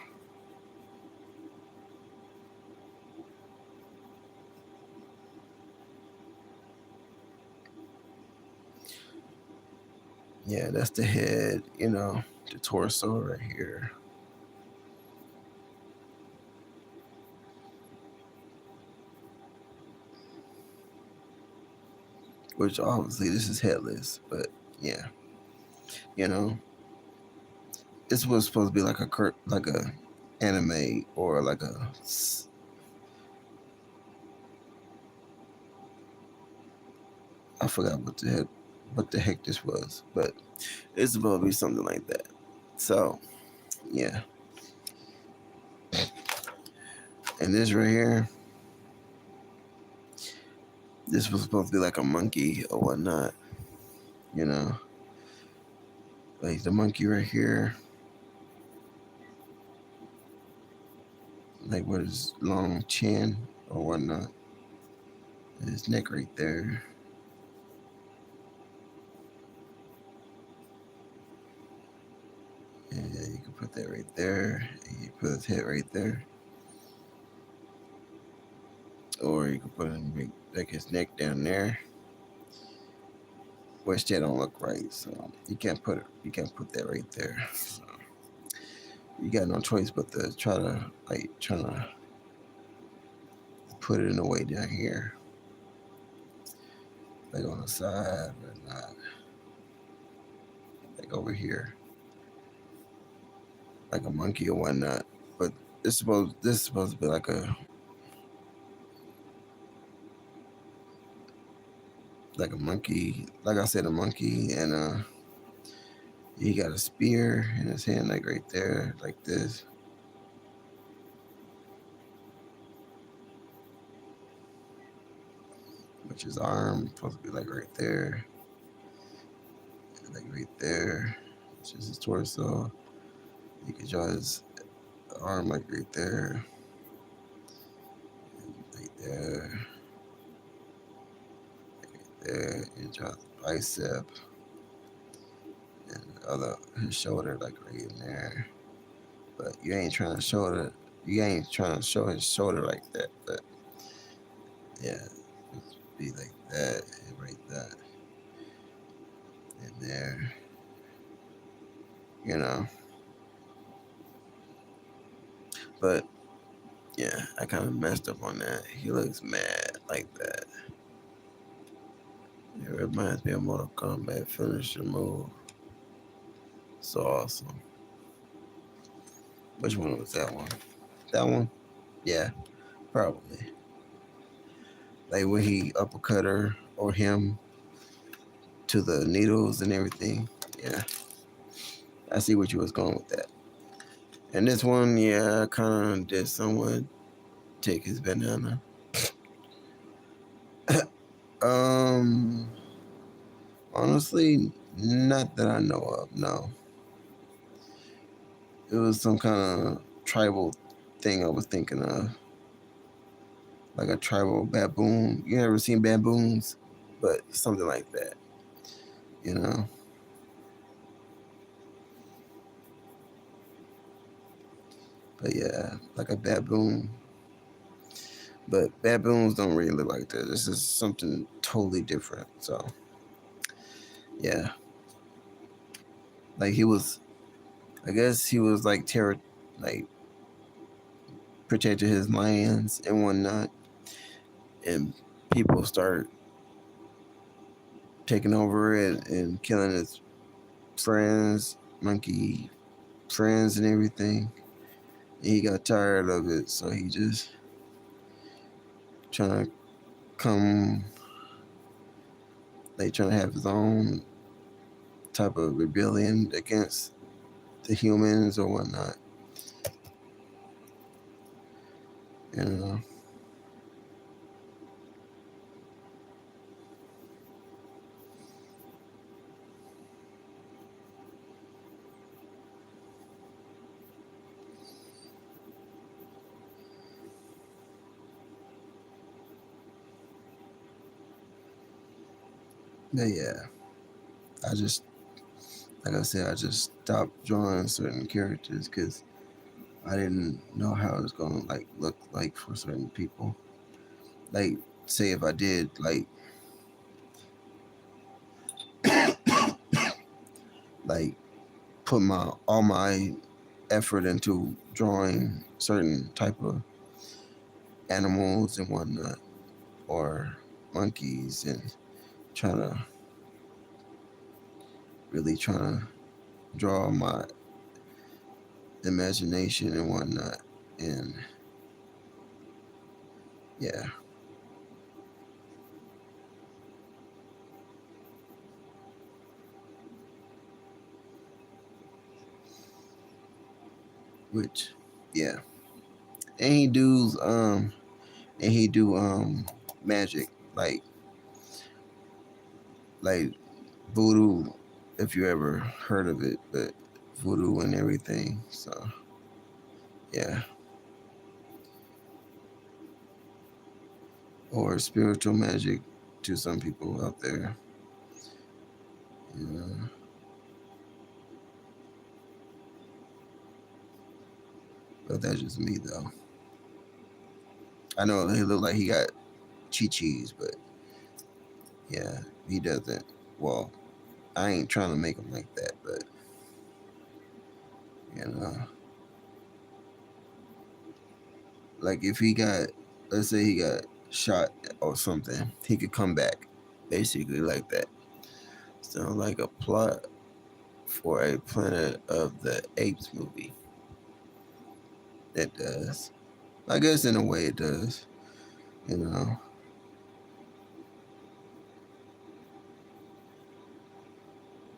Yeah, that's the head, the torso right here. Which obviously this is headless, but yeah, you know, this was supposed to be like a anime or like I forgot what the heck this was, but it's supposed to be something like that. So yeah, and this right here, this was supposed to be like a monkey or whatnot, you know, like the monkey right here, like with his long chin or whatnot, and his neck right there. And yeah, you can put that right there. You can put his head right there. Or you can put like his neck down there. Which that don't look right. So you can't put that right there. So you got no choice but to try to put it in a way down here. Like on the side, but not like over here. Like a monkey or whatnot. But this is supposed to be like a monkey. Like I said, a monkey, and he got a spear in his hand, like right there, like this. Which his arm supposed to be like right there, like right there. Which is his torso. You can draw his arm like right there, right there, there. You draw the bicep and the other his shoulder like right in there. But you ain't trying to show it. You ain't trying to show his shoulder like that. But yeah, it's be like that and right that in there. You know. But yeah, I kind of messed up on that. He looks mad like that. It reminds me of Mortal Kombat finisher move. So awesome. Which one was that one? That one? Yeah, probably. Like when he uppercut her or him to the needles and everything. Yeah, I see what you was going with that. And this one, yeah, I kind of did someone take his banana. um, Honestly, not that I know of. No, it was some kind of tribal thing I was thinking of, like a tribal baboon. You ever seen baboons? But something like that, you know. But yeah, like a baboon. But baboons don't really look like that. This is something totally different. So yeah, like he was. I guess he was like like protecting his lands and whatnot, and people start taking over it and killing his friends, monkey friends, and everything. And he got tired of it, so he just trying to come, like trying to have his own type of rebellion against the humans or whatnot. You know. But yeah, I just like I said, I just stopped drawing certain characters because I didn't know how it was gonna like look like for certain people. Like, say if I did like put my all my effort into drawing certain type of animals and whatnot, or monkeys, and trying to trying to draw my imagination and whatnot, and yeah, which yeah, and he do magic like like voodoo, if you ever heard of it, but voodoo and everything. So yeah, or spiritual magic to some people out there. You know, but that's just me though. I know he look like he got chi chis, but yeah, he doesn't. Well, I ain't trying to make him like that, but you know, like if he got, let's say he got shot or something, he could come back, basically like that. Sound like a plot for a Planet of the Apes movie. It does. I guess in a way it does. You know.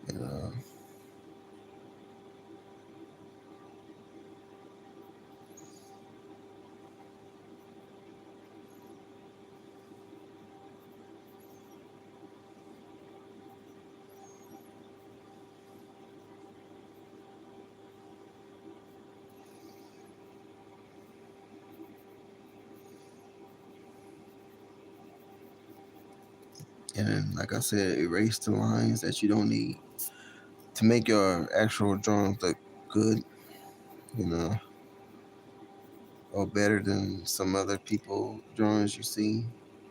You know. And then, like I said, erase the lines that you don't need to make your actual drawings look good. You know, or better than some other people drawings you see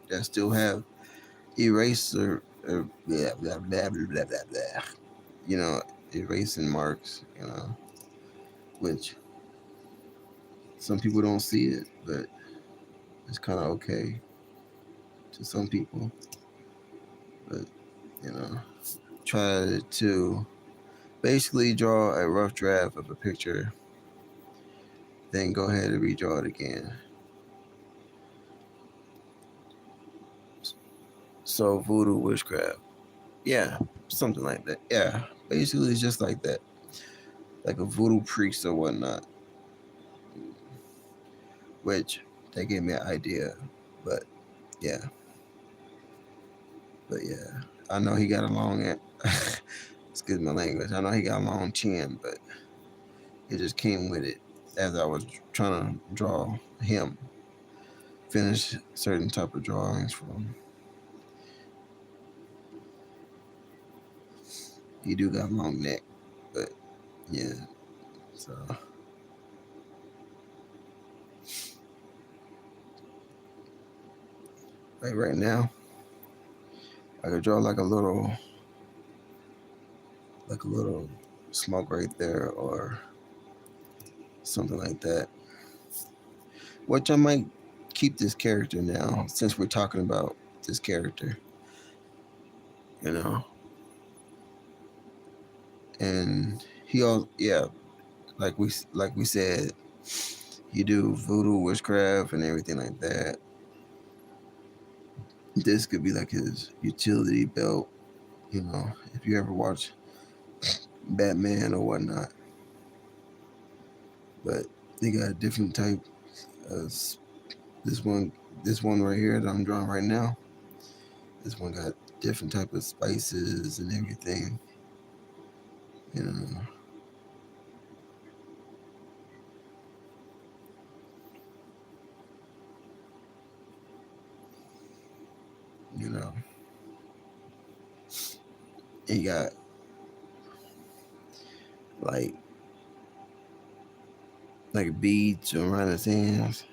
that still have eraser, blah, blah, blah, blah, blah, blah, blah. You know, erasing marks. You know, which some people don't see it, but it's kind of okay to some people. But you know, try to basically draw a rough draft of a picture, then go ahead and redraw it again. So voodoo witchcraft, yeah, something like that. Yeah, basically it's just like that, like a voodoo priest or whatnot. Which they gave me an idea, but yeah, but yeah, I know he got a long. Excuse my language. I know he got a long chin, but it just came with it as I was trying to draw him, finish certain type of drawings from. He do got a long neck, but yeah. So like right now, I could draw like a little smoke right there, or something like that. Which I might keep this character now, since we're talking about this character, you know. And he all yeah, like we said, you do voodoo witchcraft and everything like that. This could be like his utility belt, you know. If you ever watch Batman or whatnot, but they got a different type. Of, this one, this one right here that I'm drawing right now. This one got different type of spices and everything, you know. You know, he got like beads around his hands.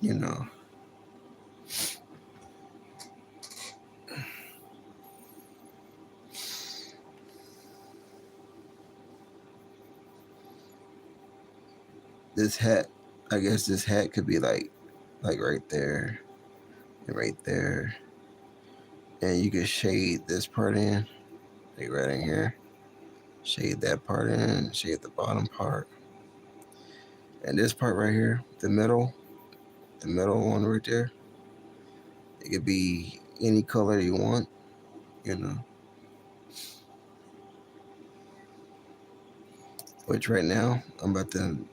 You know, this hat. I guess this hat could be like right there and right there, and you could shade this part in, like right in here. Shade that part in. Shade the bottom part, and this part right here, the middle one right there. It could be any color you want. You know, which right now I'm about to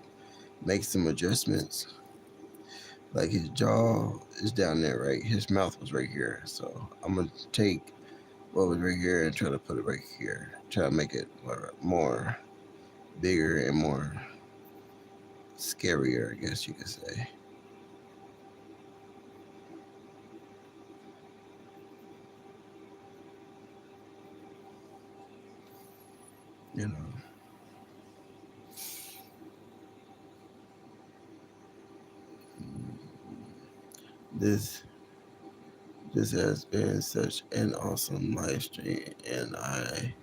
make some adjustments. Like his jaw is down there, right? His mouth was right here. So I'm gonna take what was right here and try to put it right here. Try to make it more bigger and more scarier, I guess you could say. You know, this this has been such an awesome live stream, and I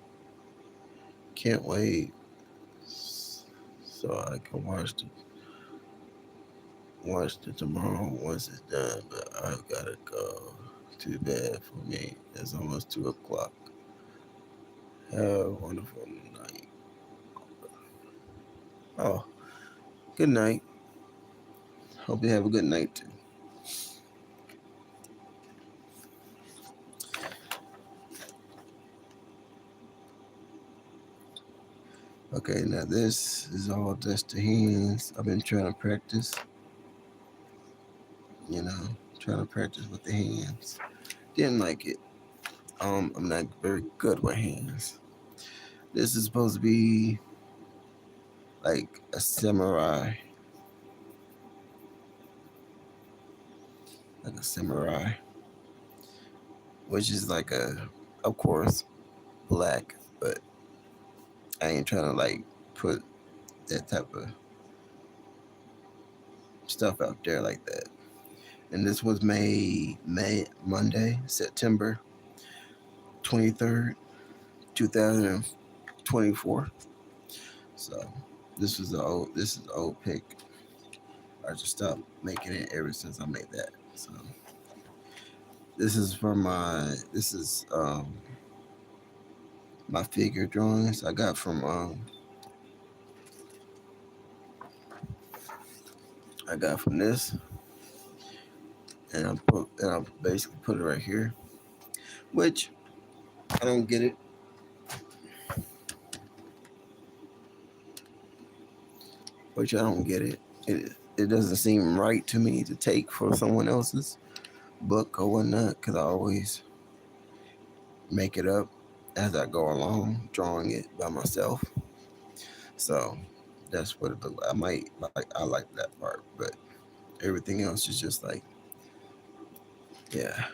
can't wait so I can watch it tomorrow once it's done. But I've gotta go. Too bad for me. It's almost 2 o'clock. Have a wonderful night. Oh, good night. Hope you have a good night too. Okay, now this is all just the hands. I've been trying to practice, you know, trying to practice with the hands. Didn't like it. I'm not very good with hands. This is supposed to be like a like a samurai, which is like of course, black, but I ain't trying to like put that type of stuff out there like that. And this was Monday, September 23rd, 2024. So this is the old pic. I just stopped making it ever since I made that. So this is my figure drawings I got from this, and I basically put it right here, which I don't get it. Which I don't get it. It doesn't seem right to me to take for someone else's book or whatnot, because I always make it up as I go along, drawing it by myself. So that's what it look like. I like that part, but everything else is just like, yeah.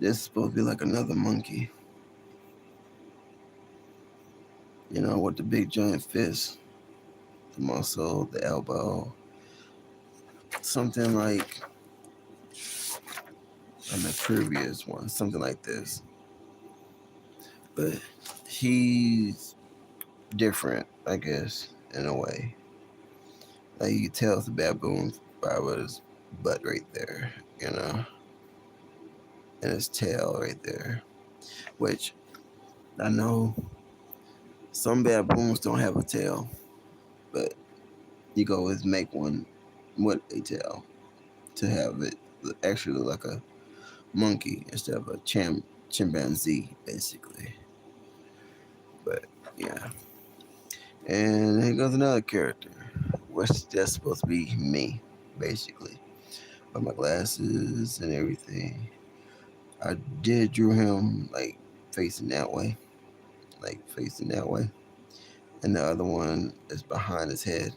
This is supposed to be like another monkey, with the big giant fist, the muscle, the elbow, something like on the previous one, something like this. But he's different, I guess, in a way. Like you can tell it's a baboon by his butt right there, and his tail right there. Which I know some baboons don't have a tail, but you can always make one with a tail to have it actually look like a monkey instead of a chimpanzee, basically. But yeah. And here goes another character, which that's supposed to be me, basically. With my glasses and everything. I did drew him like facing that way. Like facing that way. and the other one is behind his head,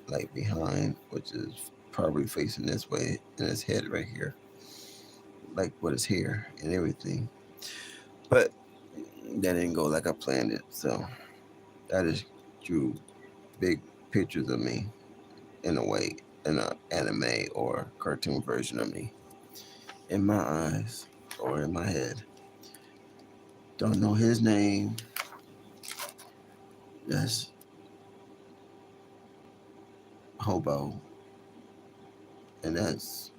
like behind, which is probably facing this way, and his head right here, like with his hair and everything. But that didn't go like I planned it, so I just drew big pictures of me in a way, in an anime or cartoon version of me in my eyes or in my head. Don't know his name. That's Hobo, and that's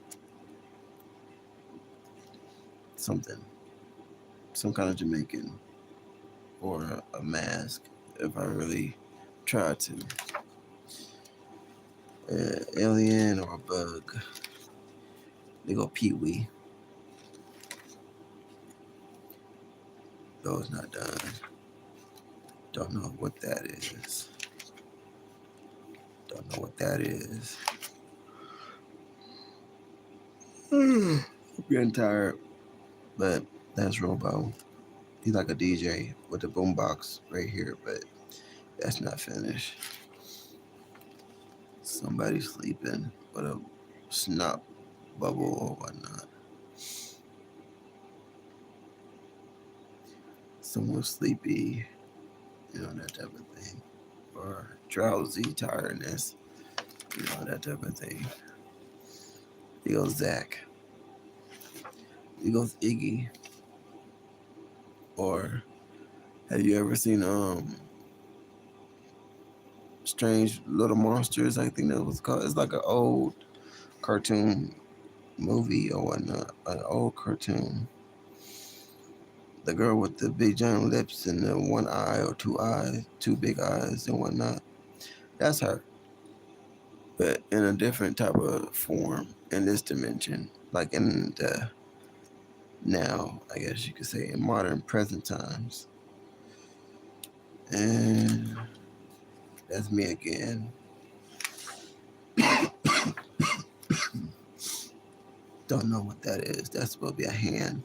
something, some kind of Jamaican or a mask. If I really try to, alien or a bug. They go Pee Wee. Those not done. Don't know what that is. Don't know what that is. I'm getting tired, but that's Robo. He's like a DJ with the boombox right here, but that's not finished. Somebody sleeping with a snot bubble or whatnot. Someone sleepy, that type of thing. Or drowsy, tiredness, that type of thing. He goes Zach. He goes Iggy. Or have you ever seen Strange Little Monsters? I think that was called. It's like an old cartoon movie or whatnot. An old cartoon. The girl with the big giant lips and the one eye or two eyes, two big eyes and whatnot. That's her. But in a different type of form in this dimension. Like in the now, I guess you could say in modern present times. And that's me again. Don't know what that is. That's supposed to be a hand.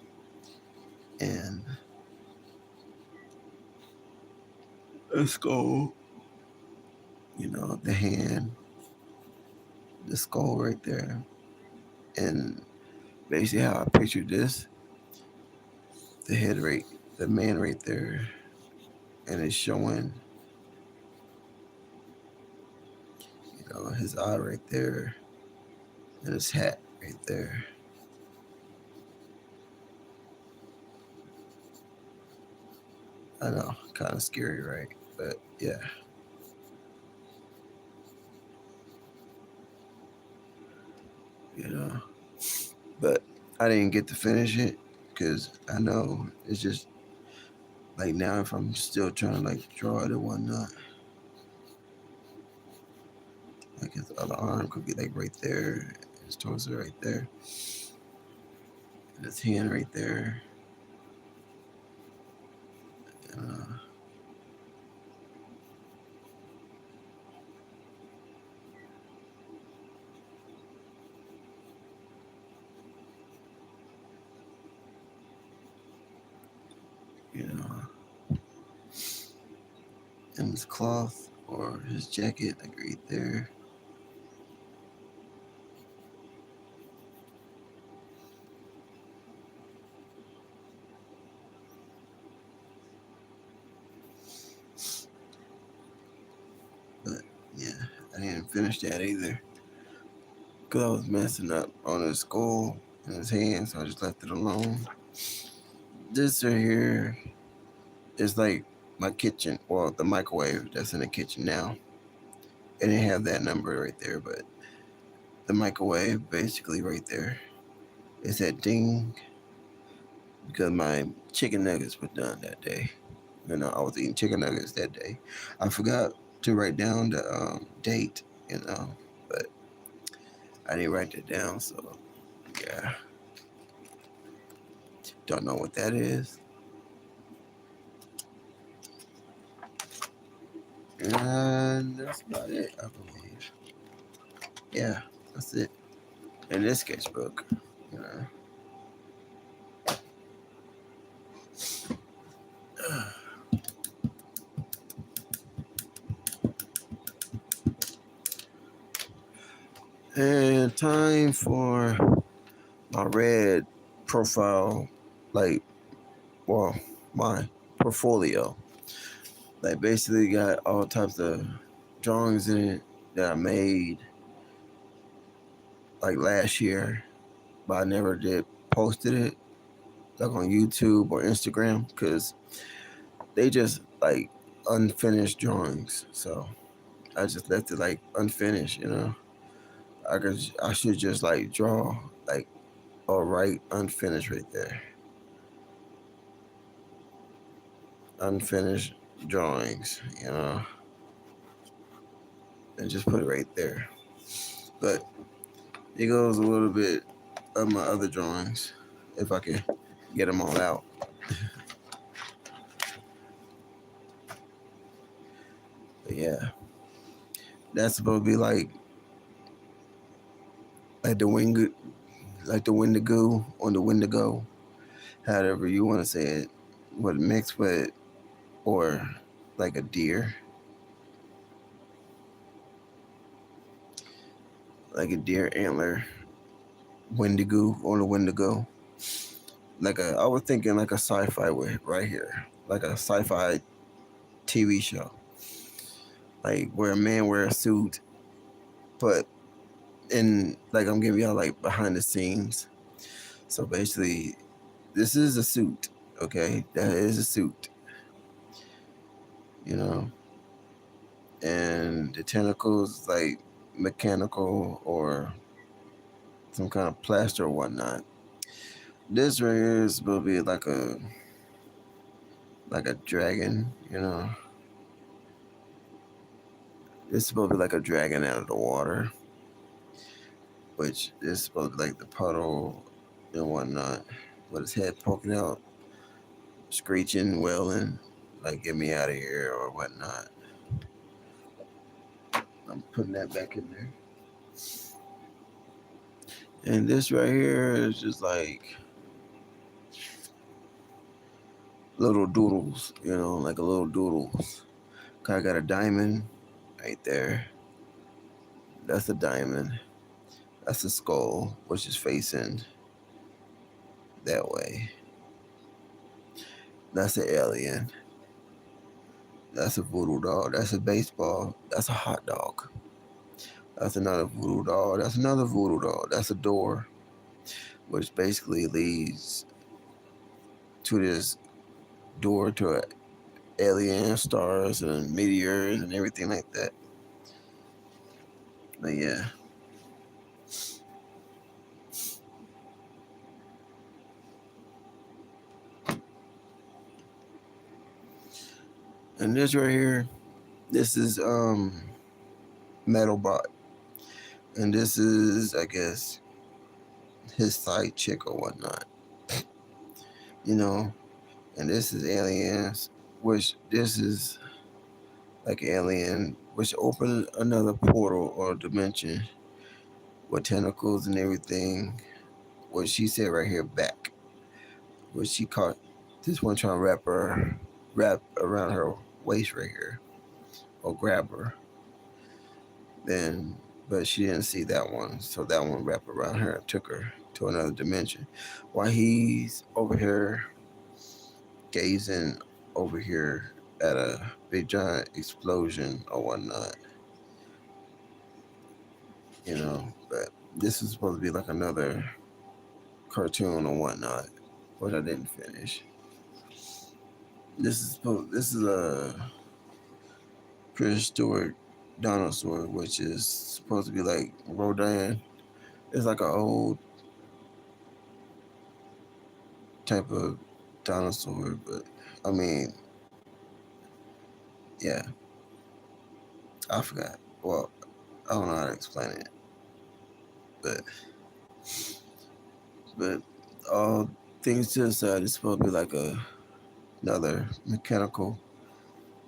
And a skull. The hand, the skull right there. And basically how I pictured this, the head right, the man right there. And it's showing, his eye right there. And his hat right there. I know, kind of scary, right? But yeah. you know. But I didn't get to finish it because I know it's just like now if I'm still trying to like draw it and whatnot, like his other arm could be like right there, his torso right there, and his hand right there. Uh, you know, and his cloth or his jacket like right there. But yeah, I didn't finish that either because I was messing up on his skull and his hands, so I just left it alone. This right here is like my kitchen, well, the microwave that's in the kitchen now. It didn't have that number right there, but the microwave basically right there. It said ding because my chicken nuggets were done that day. I was eating chicken nuggets that day. I forgot to write down the date, but I didn't write it down, so yeah. Don't know what that is. And that's about it, I believe. Yeah, that's it. In this sketchbook, you know. And time for my red profile, like, well, my portfolio. Like, basically got all types of drawings in it that I made like last year, but I never did posted it like on YouTube or Instagram because they just like unfinished drawings. So I just left it like unfinished, you know. I should just like draw like or write unfinished right there. Unfinished drawings, you know, and just put it right there. But it goes a little bit of my other drawings if I can get them all out. But yeah, that's supposed to be like the wing, like the Wendigo on the Wendigo, however you want to say it, with mixed with or like a deer, like a deer antler, Wendigo on the Wendigo. I was thinking like a sci-fi way right here, like a sci-fi TV show, like where a man wear a suit, but in like I'm giving y'all like behind the scenes. So basically, this is a suit, okay? That is a suit, you know, and the tentacles like mechanical or some kind of plaster or whatnot. This right here is supposed to be like a dragon, you know. It's supposed to be like a dragon out of the water, which is supposed to be like the puddle and whatnot, with his head poking out, screeching, wailing, like get me out of here or whatnot. I'm putting that back in there. And this right here is just like little doodles, you know, like a little doodles. I got a diamond right there. That's a diamond. That's a skull, which is facing that way. That's an alien. That's a voodoo doll. That's a baseball. That's a hot dog. That's another voodoo doll. That's another voodoo doll. That's a door, which basically leads to this door to alien stars and meteors and everything like that. But yeah. And this right here, this is Metalbot. And this is, I guess, his side chick or whatnot. You know, and this is aliens, which this is like alien, which opened another portal or dimension with tentacles and everything. What she said right here, back. What she caught this one trying to wrap around her waist right here, or grab her. Then, but she didn't see that one, so that one wrapped around her and took her to another dimension. While he's over here gazing over here at a big giant explosion or whatnot, you know. But this is supposed to be like another cartoon or whatnot, but I didn't finish. This is a prehistoric dinosaur, which is supposed to be like Rodan. It's like an old type of dinosaur, but I mean, yeah, I forgot. Well, I don't know how to explain it, but but all things to the side, it's supposed to be like another mechanical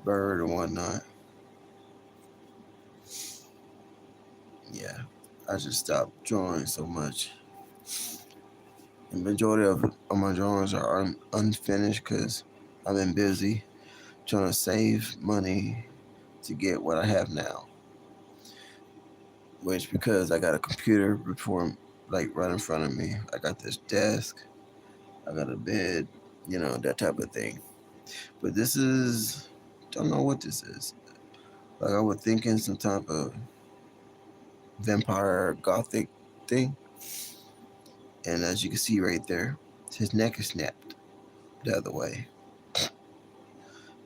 bird or whatnot. Yeah, I just stopped drawing so much. The majority of my drawings are unfinished because I've been busy trying to save money to get what I have now. which because I got a computer before, like right in front of me, I got this desk, I got a bed, that type of thing. But this is, don't know what this is. Like I was thinking some type of vampire gothic thing, and as you can see right there, his neck is snapped the other way,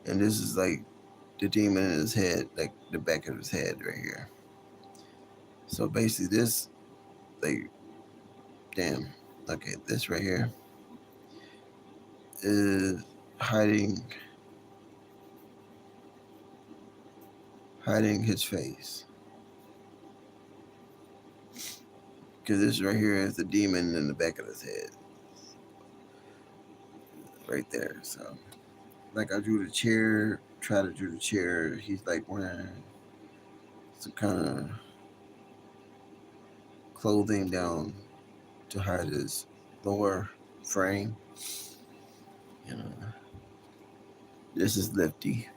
and this is like the demon in his head, like the back of his head right here. So basically, this, like, damn, okay, this right here is hiding hiding his face, because this right here is the demon in the back of his head, right there. So, like, I drew the chair, try to drew the chair. He's like wearing some kind of clothing down to hide his lower frame. You know, this is Lifty.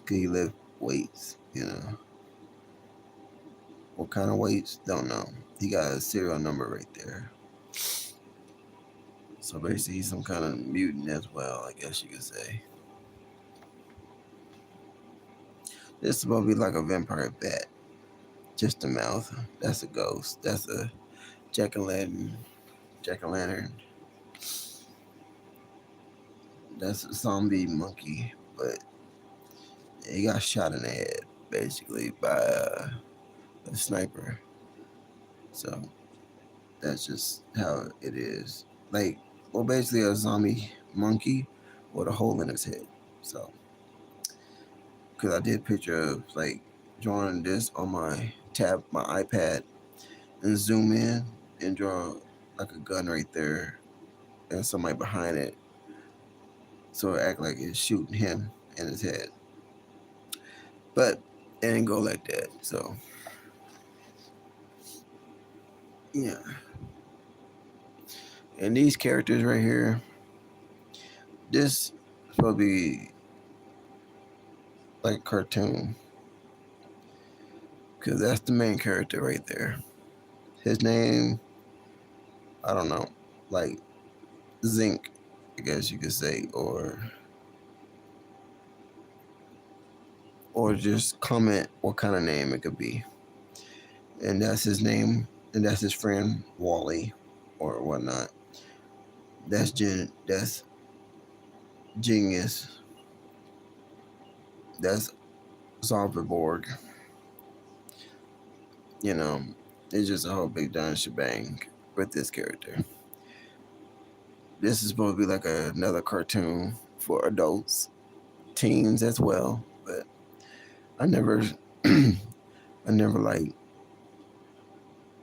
Cause he lift weights. What kind of weights? Don't know. He got a serial number right there. So basically, he's some kind of mutant as well, I guess you could say. This is supposed to be like a vampire bat. Just a mouth. That's a ghost. That's a jack o' lantern. Jack o' lantern. That's a zombie monkey, but he got shot in the head basically by a sniper. So that's just how it is. Like, well, basically a zombie monkey with a hole in his head. So, because I did a picture of like drawing this on my iPad, and zoom in and draw like a gun right there and somebody behind it, so it act like it's shooting him in his head. But it didn't go like that. So yeah, and these characters right here, this is supposed to be like a cartoon, because that's the main character right there. His name, I don't know, like Zinc, I guess you could say, or just comment what kind of name it could be. And that's his name, and that's his friend Wally, or whatnot. That's Genius. That's Zomberborg. It's just a whole big done shebang with this character. This is supposed to be like another cartoon for adults, teens as well. But I never, I never like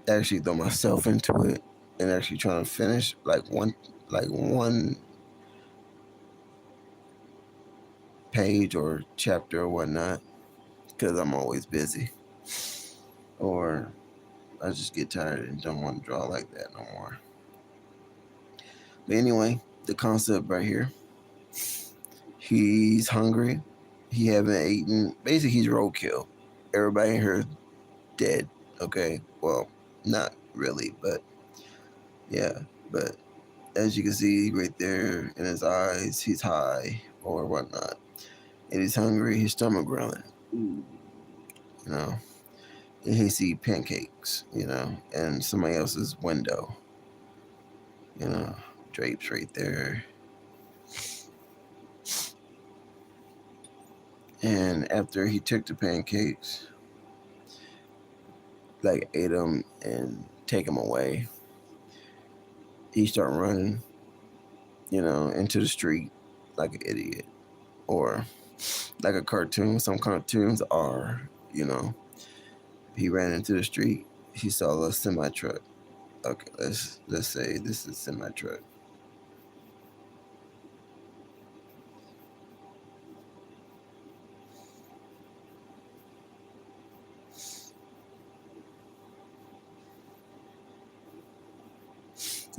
actually throw myself into it and actually trying to finish like one page or chapter or whatnot, because I'm always busy, or I just get tired and don't want to draw like that no more. But anyway, the concept right here, he's hungry, he haven't eaten, basically he's roadkill. Everybody in here is dead. Okay, well, not really, but yeah. But as you can see right there in his eyes, he's high or whatnot, and he's hungry. His stomach growling, you know. And he see pancakes, and somebody else's window, you know, drapes right there. And after he took the pancakes, like ate them and take them away, he start running, into the street like an idiot, or like a cartoon. Some cartoons are, he ran into the street. He saw a semi truck. Okay, let's say this is semi truck.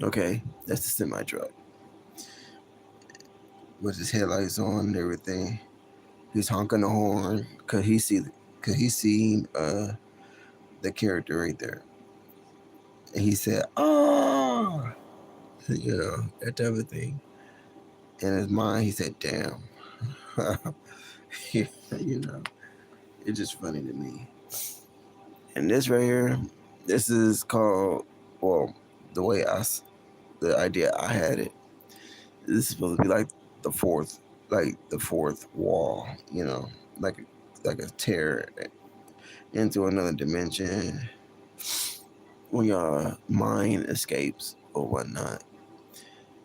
Okay, that's the semi truck with his headlights on and everything. He's honking the horn because he seen the character right there. And he said, "Oh," that type of thing. In his mind, he said, "Damn." you know, it's just funny to me. And this right here, this is called, well, the way the idea I had it, this is supposed to be like the fourth wall, like like a tear into another dimension when your mind escapes or whatnot,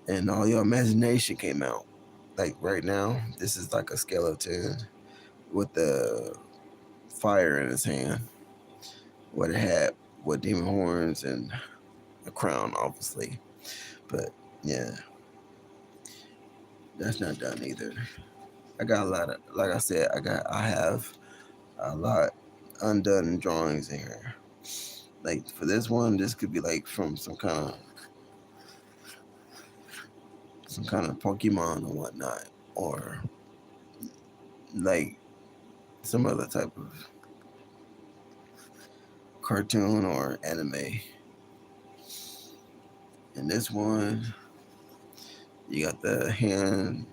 and all your imagination came out. Like right now, this is like a skeleton with the fire in his hand, what it had with demon horns and a crown, obviously. But yeah, that's not done either. I got a lot of, like I said, I have a lot undone drawings in here. Like for this one, this could be like from some kind of Pokemon or whatnot, or like some other type of cartoon or anime. And this one, you got the hand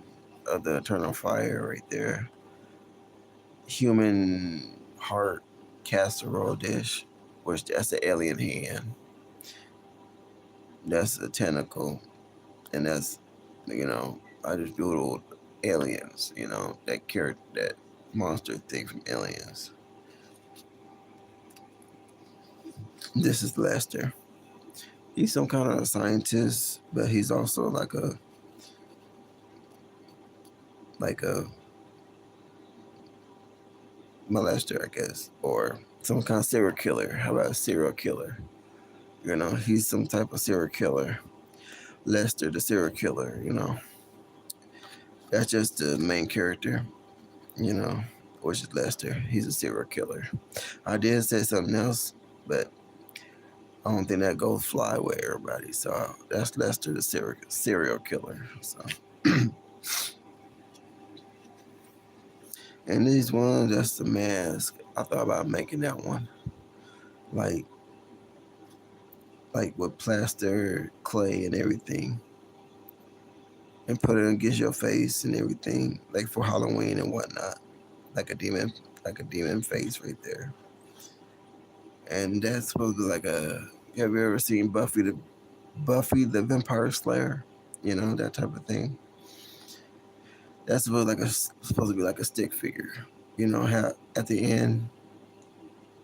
of the eternal fire right there. Human heart casserole dish, which that's the alien hand. That's the tentacle, and that's I just doodled aliens. That character, that monster thing from Aliens. This is Lester. He's some kind of scientist, but he's also like a molester, I guess, or some kind of serial killer. How about a serial killer? He's some type of serial killer. Lester, the serial killer. That's just the main character. You know, which is Lester. He's a serial killer. I did say something else, but I don't think that goes fly with everybody. So that's Lester, the serial killer. So, and these ones, that's the mask. I thought about making that one, like with plaster, clay, and everything, and put it against your face and everything, like for Halloween and whatnot, like like a demon face right there. And that's supposed to be like a. Have you ever seen Buffy the Vampire Slayer? That type of thing. That's supposed to be like a stick figure. How at the end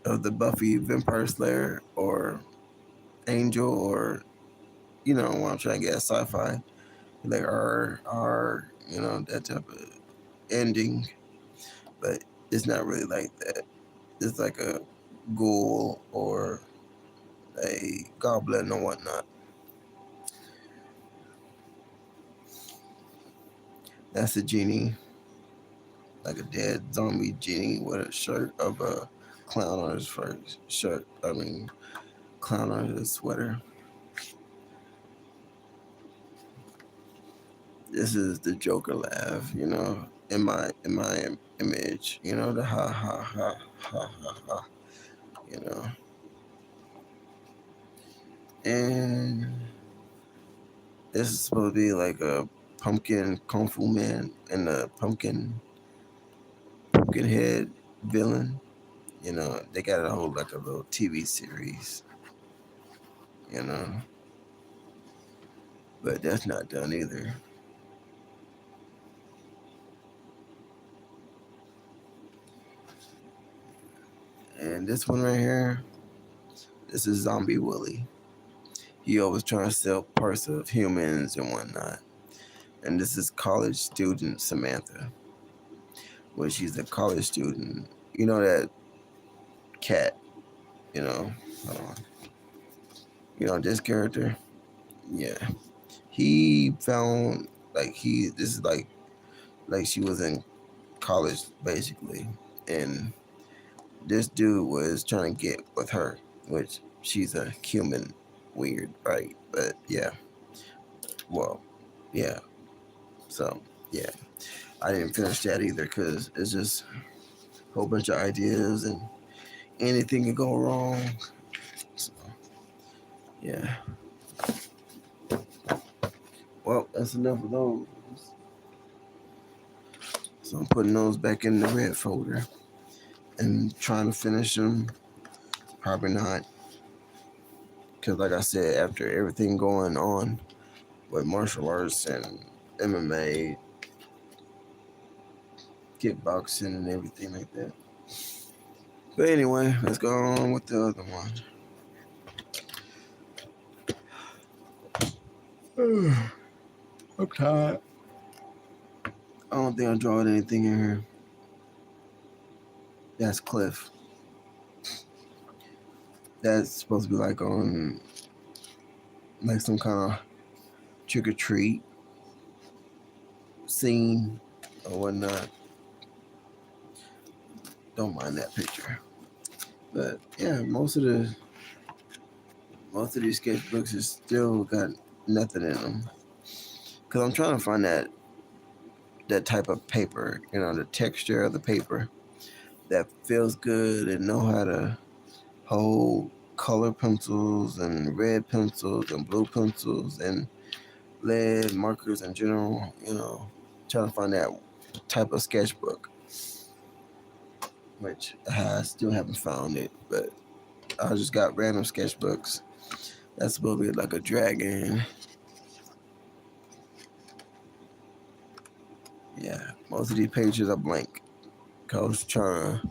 of the Buffy Vampire Slayer or Angel, or what I'm trying to get, sci-fi, like that type of ending. But it's not really like that. It's like a ghoul or a goblin or whatnot. That's a genie, like a dead zombie genie with a shirt of a clown on his first shirt. I mean, clown on his sweater. This is the Joker laugh, in my image, the ha ha ha ha ha ha, you know. And this is supposed to be like a pumpkin kung fu man and a pumpkin head villain. They got a whole like a little TV series, you know, but that's not done either. And this one right here, this is Zombie Willie. He always trying to sell parts of humans and whatnot. And this is college student Samantha, which she's a college student. That cat, you know, uh, this character, yeah. He found this is like she was in college basically, and this dude was trying to get with her, which she's a human, weird, right? But yeah, well, yeah. So yeah, I didn't finish that either because it's just a whole bunch of ideas, and anything can go wrong. So, yeah. Well, that's enough of those. So I'm putting those back in the red folder and trying to finish them. Probably not. Because, like I said, after everything going on with martial arts and MMA, kickboxing, and everything like that. But anyway, let's go on with the other one. I'm tired. I don't think I drawed anything in here. That's Cliff. That's supposed to be like on like some kind of trick or treat scene or whatnot. Don't mind that picture. But yeah, most of these sketchbooks is still got nothing in them. Cause I'm trying to find that type of paper, the texture of the paper that feels good and know how to hold color pencils and red pencils and blue pencils and lead markers in general. Trying to find that type of sketchbook, which I still haven't found it, but I just got random sketchbooks. That's supposed to be like a dragon. Yeah, most of these pages are blank. I was trying to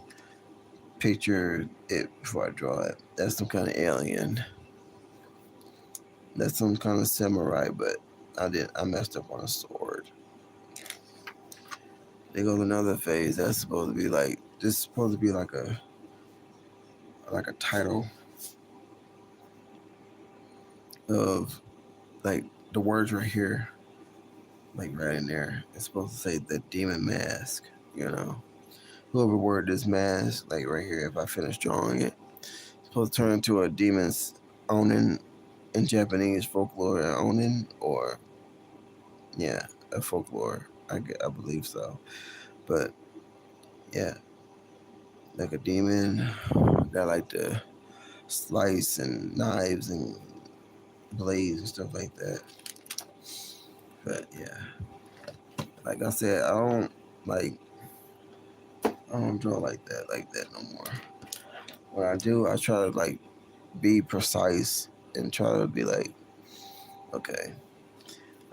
picture it before I draw it. That's some kind of alien. That's some kind of samurai, but I messed up on a sword. They go to another phase. That's supposed to be like this. Is supposed to be like a title of like the words right here, like right in there. It's supposed to say the demon mask. Whoever word this mask, like right here. If I finish drawing it, it's supposed to turn into a demon's onin in Japanese folklore. Onin, or yeah, a folklore. I believe so. But yeah, like a demon that like to slice and knives and blades and stuff like that. But yeah, like I said, I don't draw like that no more. When I do, I try to like be precise and try to be like, okay,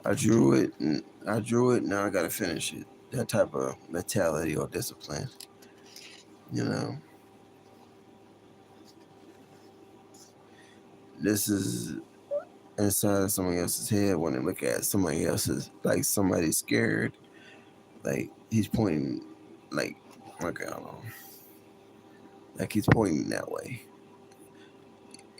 I drew it. Now I gotta finish it. That type of mentality or discipline, you know. This is inside of somebody else's head when they look at somebody else's, like somebody scared, like he's pointing, like okay, I don't know, like he's pointing that way.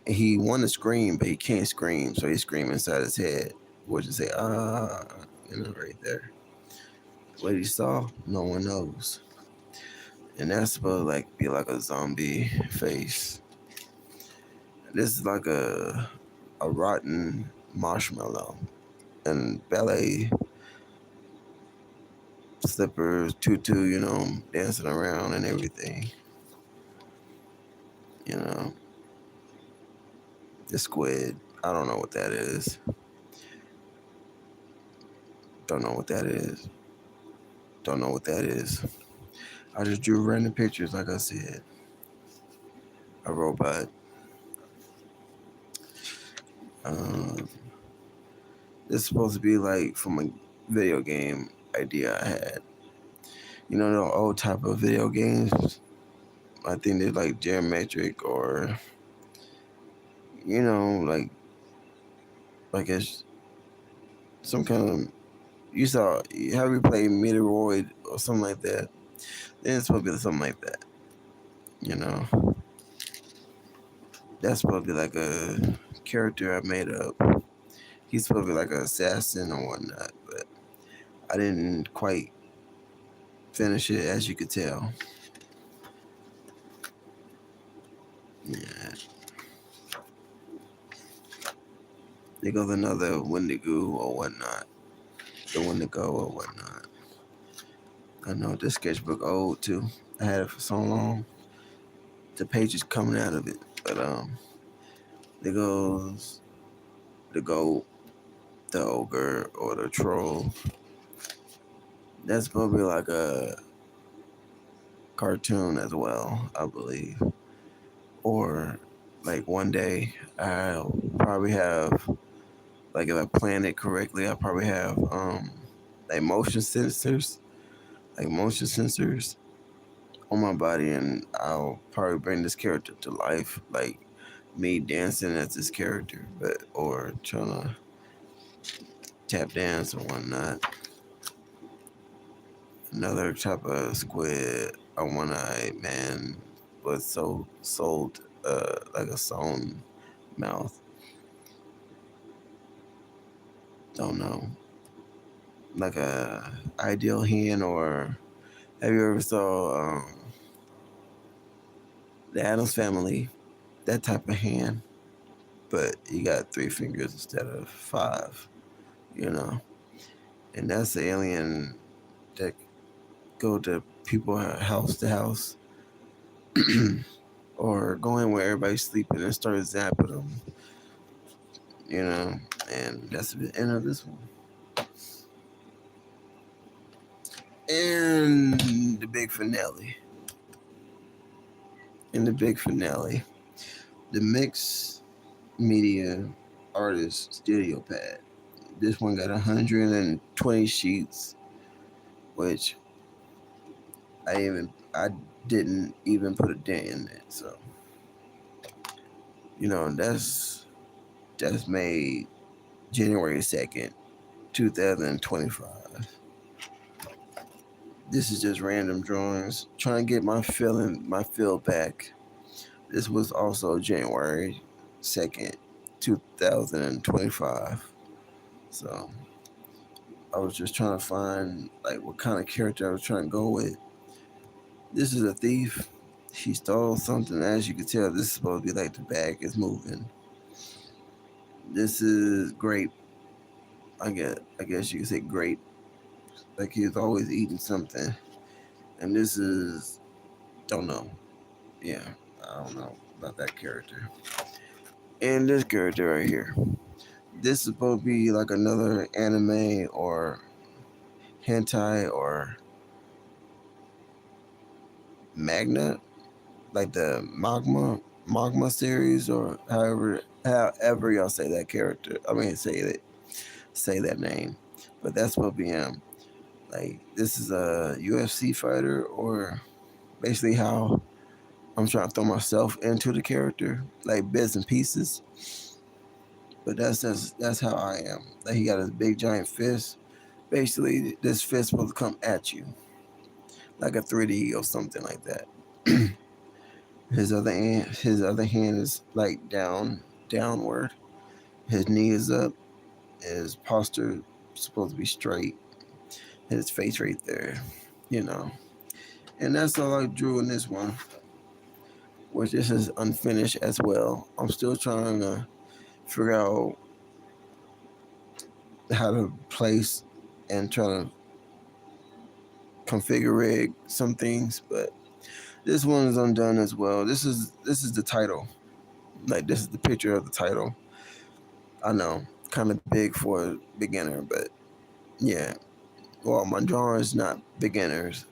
He want to scream, but he can't scream, so he's screaming inside his head. Would you say right there? What he saw, no one knows, and that's supposed to like be like a zombie face. This is like a rotten marshmallow and ballet slippers, tutu, dancing around and everything. The squid. I don't know what that is. Don't know what that is. Don't know what that is. I just drew random pictures, like I said. A robot. Um, this is supposed to be like from a video game idea I had. The old type of video games. I think they're like geometric or, like it's some kind of. You saw, have you played Meteoroid or something like that? Then it's supposed to be something like that. That's supposed to be like a character I made up. He's supposed to be like an assassin or whatnot, but I didn't quite finish it, as you could tell. Yeah. There goes another Wendigo or whatnot. The Wendigo or whatnot. I know this sketchbook old too. I had it for so long. the pages coming out of it. But there goes the goat, the ogre, or the troll. That's probably like a cartoon as well, I believe. Or like one day I'll probably have, like, if I plan it correctly, I'll probably have like motion sensors on my body, and I'll probably bring this character to life, like me dancing as this character, but or trying to tap dance or whatnot. Another type of squid, a one-eyed man, was sold like a sewn mouth. Don't know, like a ideal hen, or have you ever saw the Addams Family? That type of hen, but you got three fingers instead of five. You know, and that's the alien that go to people house to house, or go in where everybody's sleeping and start zapping them. You know, and that's the end of this one. And the big finale. The Mix Media Artist Studio Pad. This one got 120 sheets, which I didn't even put a dent in it. So, that's made January 2nd, 2025. This is just random drawings, trying to get my feel back. This was also January 2nd, 2025. So I was just trying to find like what kind of character I was trying to go with. This is a thief. She stole something. As you can tell, this is supposed to be like the bag is moving. This is grape. I guess you could say grape. Like he's always eating something. And this is, don't know. Yeah, I don't know about that character. And this character right here. This is supposed to be like another anime or hentai or magna, like the magma series, or however y'all say that character. I mean, say that name. But that's what we am. Like, this is a UFC fighter, or basically how I'm trying to throw myself into the character, like bits and pieces. But that's how I am. Like, he got his big giant fist. Basically, this fist will come at you, like a 3D or something like that. His other hand is like downward. His knee is up. His posture supposed to be straight. His face right there, you know. And that's all I drew in this one, which this is unfinished as well. I'm still trying to figure out how to place and try to configure rig some things, but this one is undone as well. This is the title. Like, this is the picture of the title. I know, kind of big for a beginner, but yeah. Well, my drawings not beginners,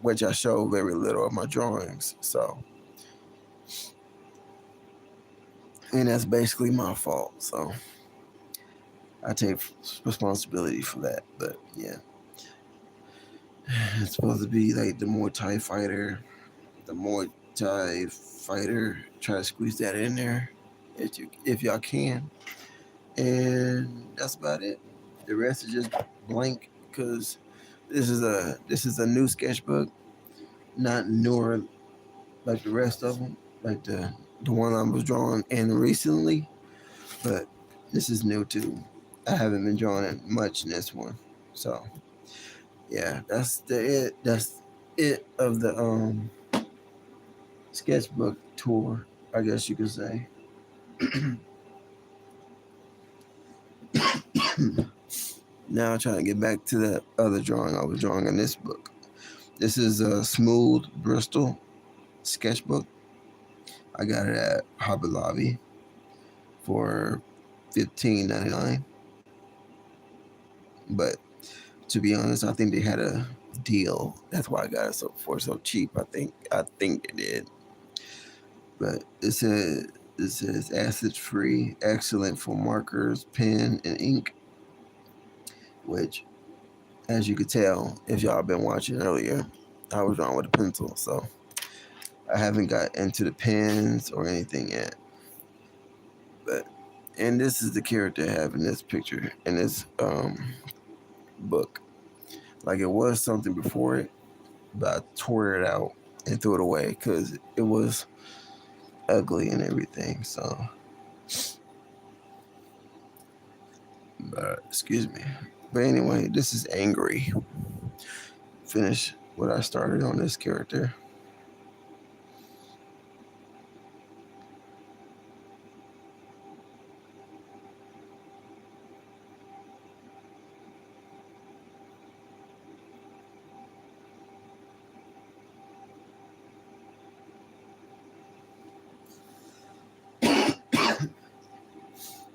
which I show very little of my drawings. So, and that's basically my fault. So I take responsibility for that. But yeah, it's supposed to be like the Muay Thai fighter. The Muay Thai fighter. Try to squeeze that in there if y'all can. And that's about it. The rest is just blank, because this is a new sketchbook, not newer like the rest of them, like the one I was drawing in recently. But this is new too. I haven't been drawing much in this one, so yeah, that's it of the sketchbook tour, I guess you could say. Now I'm trying to get back to that other drawing I was drawing in this book. This is a smooth Bristol sketchbook. I got it at Hobby Lobby for $15.99. But to be honest, I think they had a deal. That's why I got it so cheap. I think they did. But it says acid free, excellent for markers, pen, and ink. Which, as you could tell, if y'all been watching earlier, I was drawing with a pencil, so I haven't got into the pens or anything yet. But and this is the character I have in this picture in this book. Like it was something before it, but I tore it out and threw it away because it was ugly and everything. So, but excuse me. But anyway, this is Angry. Finish what I started on this character.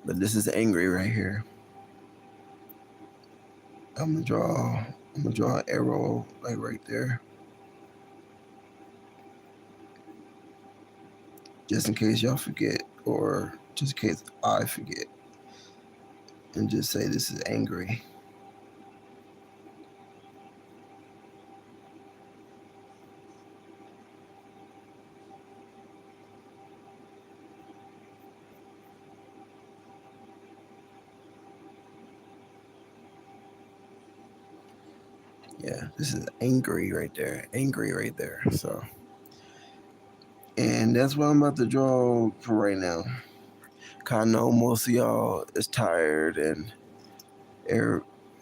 But this is Angry right here. I'm gonna draw. I'm gonna draw an arrow like right there, just in case y'all forget, or just in case I forget, and just say this is Angry. Yeah, this is Angry right there. Angry right there. So, and that's what I'm about to draw for right now. Cause I know most of y'all is tired, and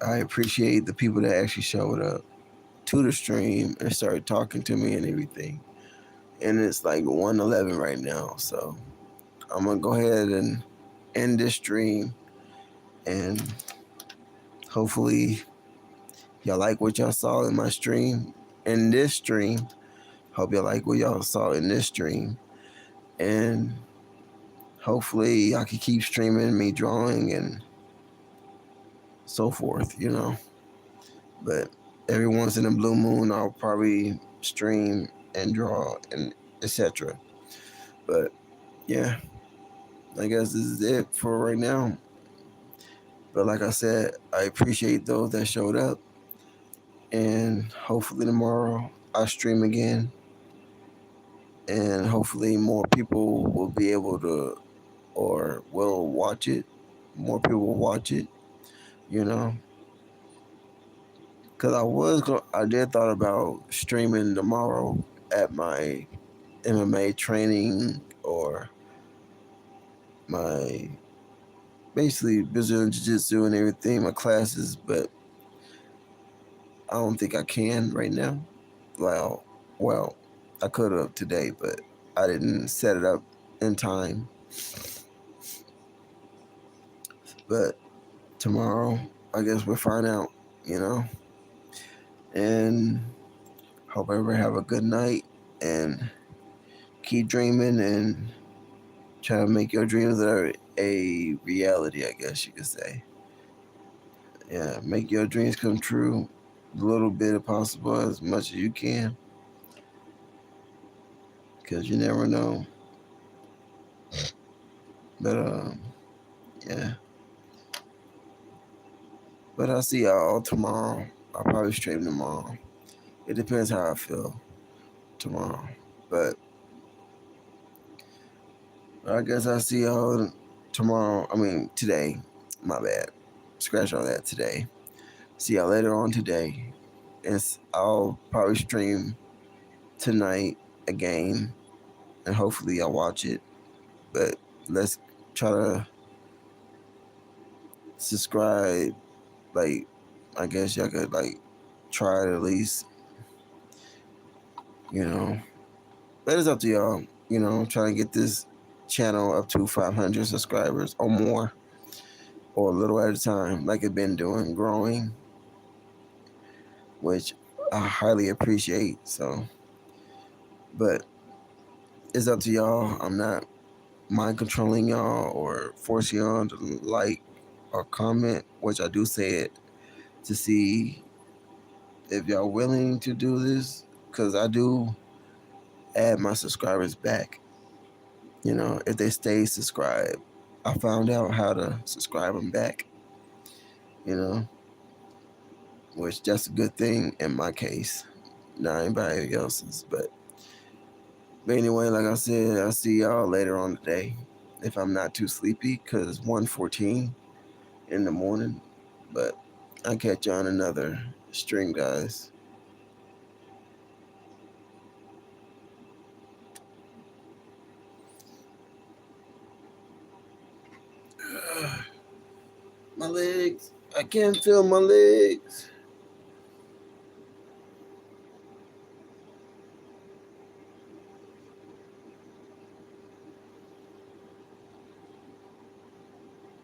I appreciate the people that actually showed up to the stream and started talking to me and everything. And it's like 1:11 right now, so I'm gonna go ahead and end this stream, and hopefully y'all like what y'all saw in my stream. In this stream, hope y'all like what y'all saw in this stream, and hopefully I can keep streaming me drawing and so forth, But every once in a blue moon, I'll probably stream and draw and etc. But yeah, I guess this is it for right now. But like I said, I appreciate those that showed up, and hopefully tomorrow I stream again, and hopefully more people will be able to or will watch it. More people will watch it, you know. Cause I did thought about streaming tomorrow at my MMA training or my basically Brazilian Jiu Jitsu and everything, my classes, but I don't think I can right now. Well, I could have today, but I didn't set it up in time. But tomorrow, I guess we'll find out, you know. And hope everybody have a good night and keep dreaming and try to make your dreams a reality, I guess you could say. Yeah, make your dreams come true a little bit if possible, as much as you can, because you never know. But yeah. But I'll see y'all tomorrow. I'll probably stream tomorrow. It depends how I feel tomorrow. But I guess I'll see y'all tomorrow. I mean, today. My bad. Scratch all that today. See y'all later on today. I'll probably stream tonight a game, and hopefully I'll watch it. But let's try to subscribe. Like, I guess y'all could like try it at least. You know, but it's up to y'all. Trying to get this channel up to 500 subscribers or more, or a little at a time, like it's been doing, growing, which I highly appreciate. So, but it's up to y'all. I'm not mind controlling y'all or forcing y'all to like or comment, which I do say it to see if y'all willing to do this, because I do add my subscribers back. If they stay subscribed, I found out how to subscribe them back. You know, which that's a good thing in my case, not anybody else's. But anyway, like I said, I'll see y'all later on today if I'm not too sleepy, because it's 1:14 in the morning. But I'll catch you on another stream, guys. My legs. I can't feel my legs.